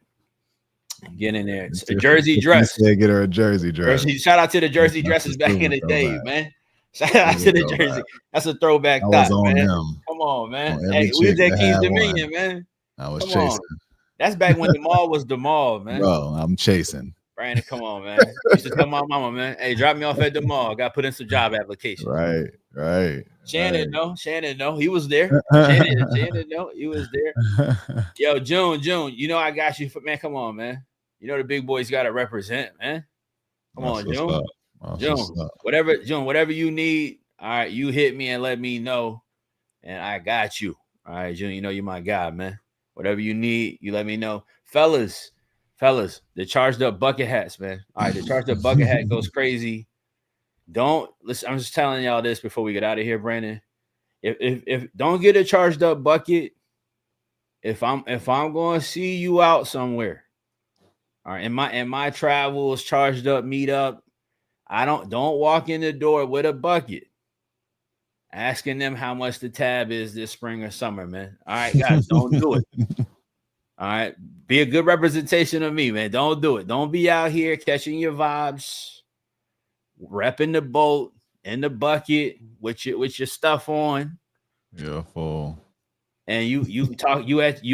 Get in there. It's a jersey dress. Get her a jersey dress. Shout out to the jersey dresses back in the day, man. Shout out to the jersey. That's a throwback thought, man. Come on, man. Hey, we was at Kings Dominion, man. I was chasing. That's back when the mall was the mall, man. Bro, I'm chasing. Brandon, come on, man. You used to tell my mama, man, hey, drop me off at the mall. Got to put in some job applications. Right. Shannon, no, he was there. Shannon, no, he was there. Yo, June, you know I got you, man. Come on, man. You know the big boys got to represent, man. Come on, June. Whatever you need. All right, you hit me and let me know, and I got you. All right, June, you know you're my guy, man. Whatever you need, you let me know. Fellas, the charged up bucket hats, man. All right, the charged up bucket hat goes crazy. Don't listen. I'm just telling y'all this before we get out of here, Brandon. If don't get a charged up bucket, if I'm going to see you out somewhere, all right, in my travels, charged up meetup, don't walk in the door with a bucket asking them how much the tab is this spring or summer, man. All right, guys, don't do it. All right, be a good representation of me, man. Don't do it. Don't be out here catching your vibes, repping the boat in the bucket with your stuff on. Yeah, full. And you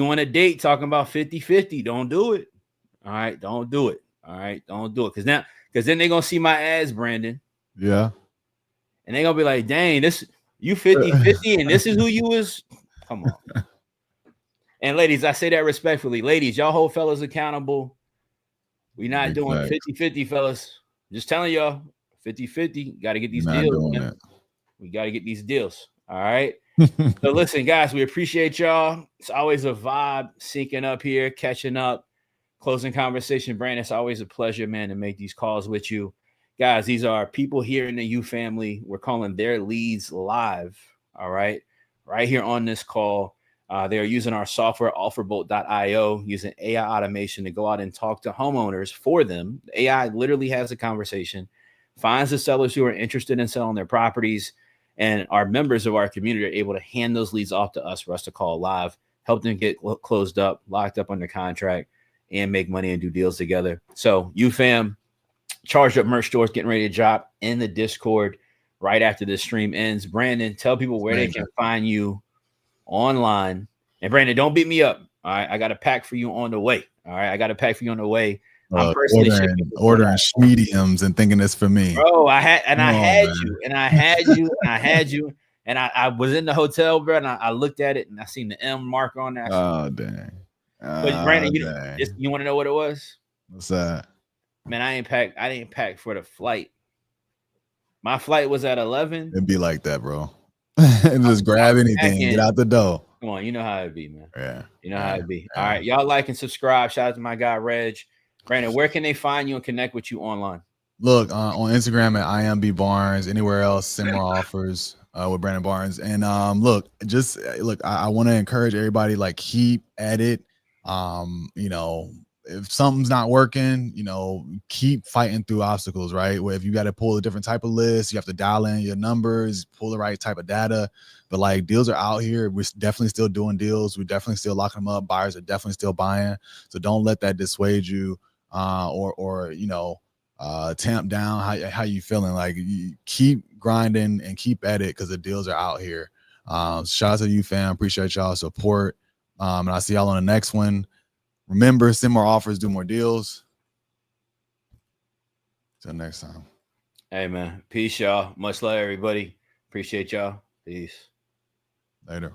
on a date talking about 50-50. Don't do it. All right, don't do it. All right, don't do it. Because then they're gonna see my ads, Brandon. Yeah. And they're gonna be like, dang, this you 50-50, and this is who you was. Come on. And ladies, I say that respectfully. Ladies, y'all hold fellas accountable. We're not doing 50-50, fellas. Just telling y'all, 50-50. Got to get these deals. We got to get these deals. All right. So listen, guys, we appreciate y'all. It's always a vibe syncing up here, catching up, closing conversation. Brandon, it's always a pleasure, man, to make these calls with you. Guys, these are people here in the U family. We're calling their leads live. All right. Right here on this call. They are using our software, offerbolt.io, using AI automation to go out and talk to homeowners for them. The AI literally has a conversation, finds the sellers who are interested in selling their properties, and our members of our community are able to hand those leads off to us for us to call live, help them get closed up, locked up under contract, and make money and do deals together. So UFAM, charged up merch stores getting ready to drop in the Discord right after this stream ends. Brandon, tell people where they can find you online. And Brandon, don't beat me up. All right, I got a pack for you on the way. All right, I got a pack for you on the way. I'm personally ordering mediums and thinking it's for me, bro. I had you, and I was in the hotel, bro, and I looked at it and I seen the M mark on there. Oh dang! But Brandon, you want to know what it was? What's that? Man, I didn't pack for the flight. My flight was at 11. It'd be like that, bro. Just grab anything, get out the door. Come on, you know how it be, man. Yeah. You know how it be. All right. Y'all like and subscribe. Shout out to my guy, Reg. Brandon, where can they find you and connect with you online? Look, on Instagram at IMB Barnes, anywhere else, send more offers with Brandon Barnes. And look, I want to encourage everybody, like, keep at it. If something's not working, keep fighting through obstacles, right? Where if you got to pull a different type of list, you have to dial in your numbers, pull the right type of data. But like, deals are out here. We're definitely still doing deals. We're definitely still locking them up. Buyers are definitely still buying. So don't let that dissuade you or tamp down how you feeling. Like, you keep grinding and keep at it because the deals are out here. Shout out to you, fam. Appreciate y'all support. And I'll see y'all on the next one. Remember, send more offers, do more deals. Till next time. Hey, man. Peace, y'all. Much love, everybody. Appreciate y'all. Peace. Later.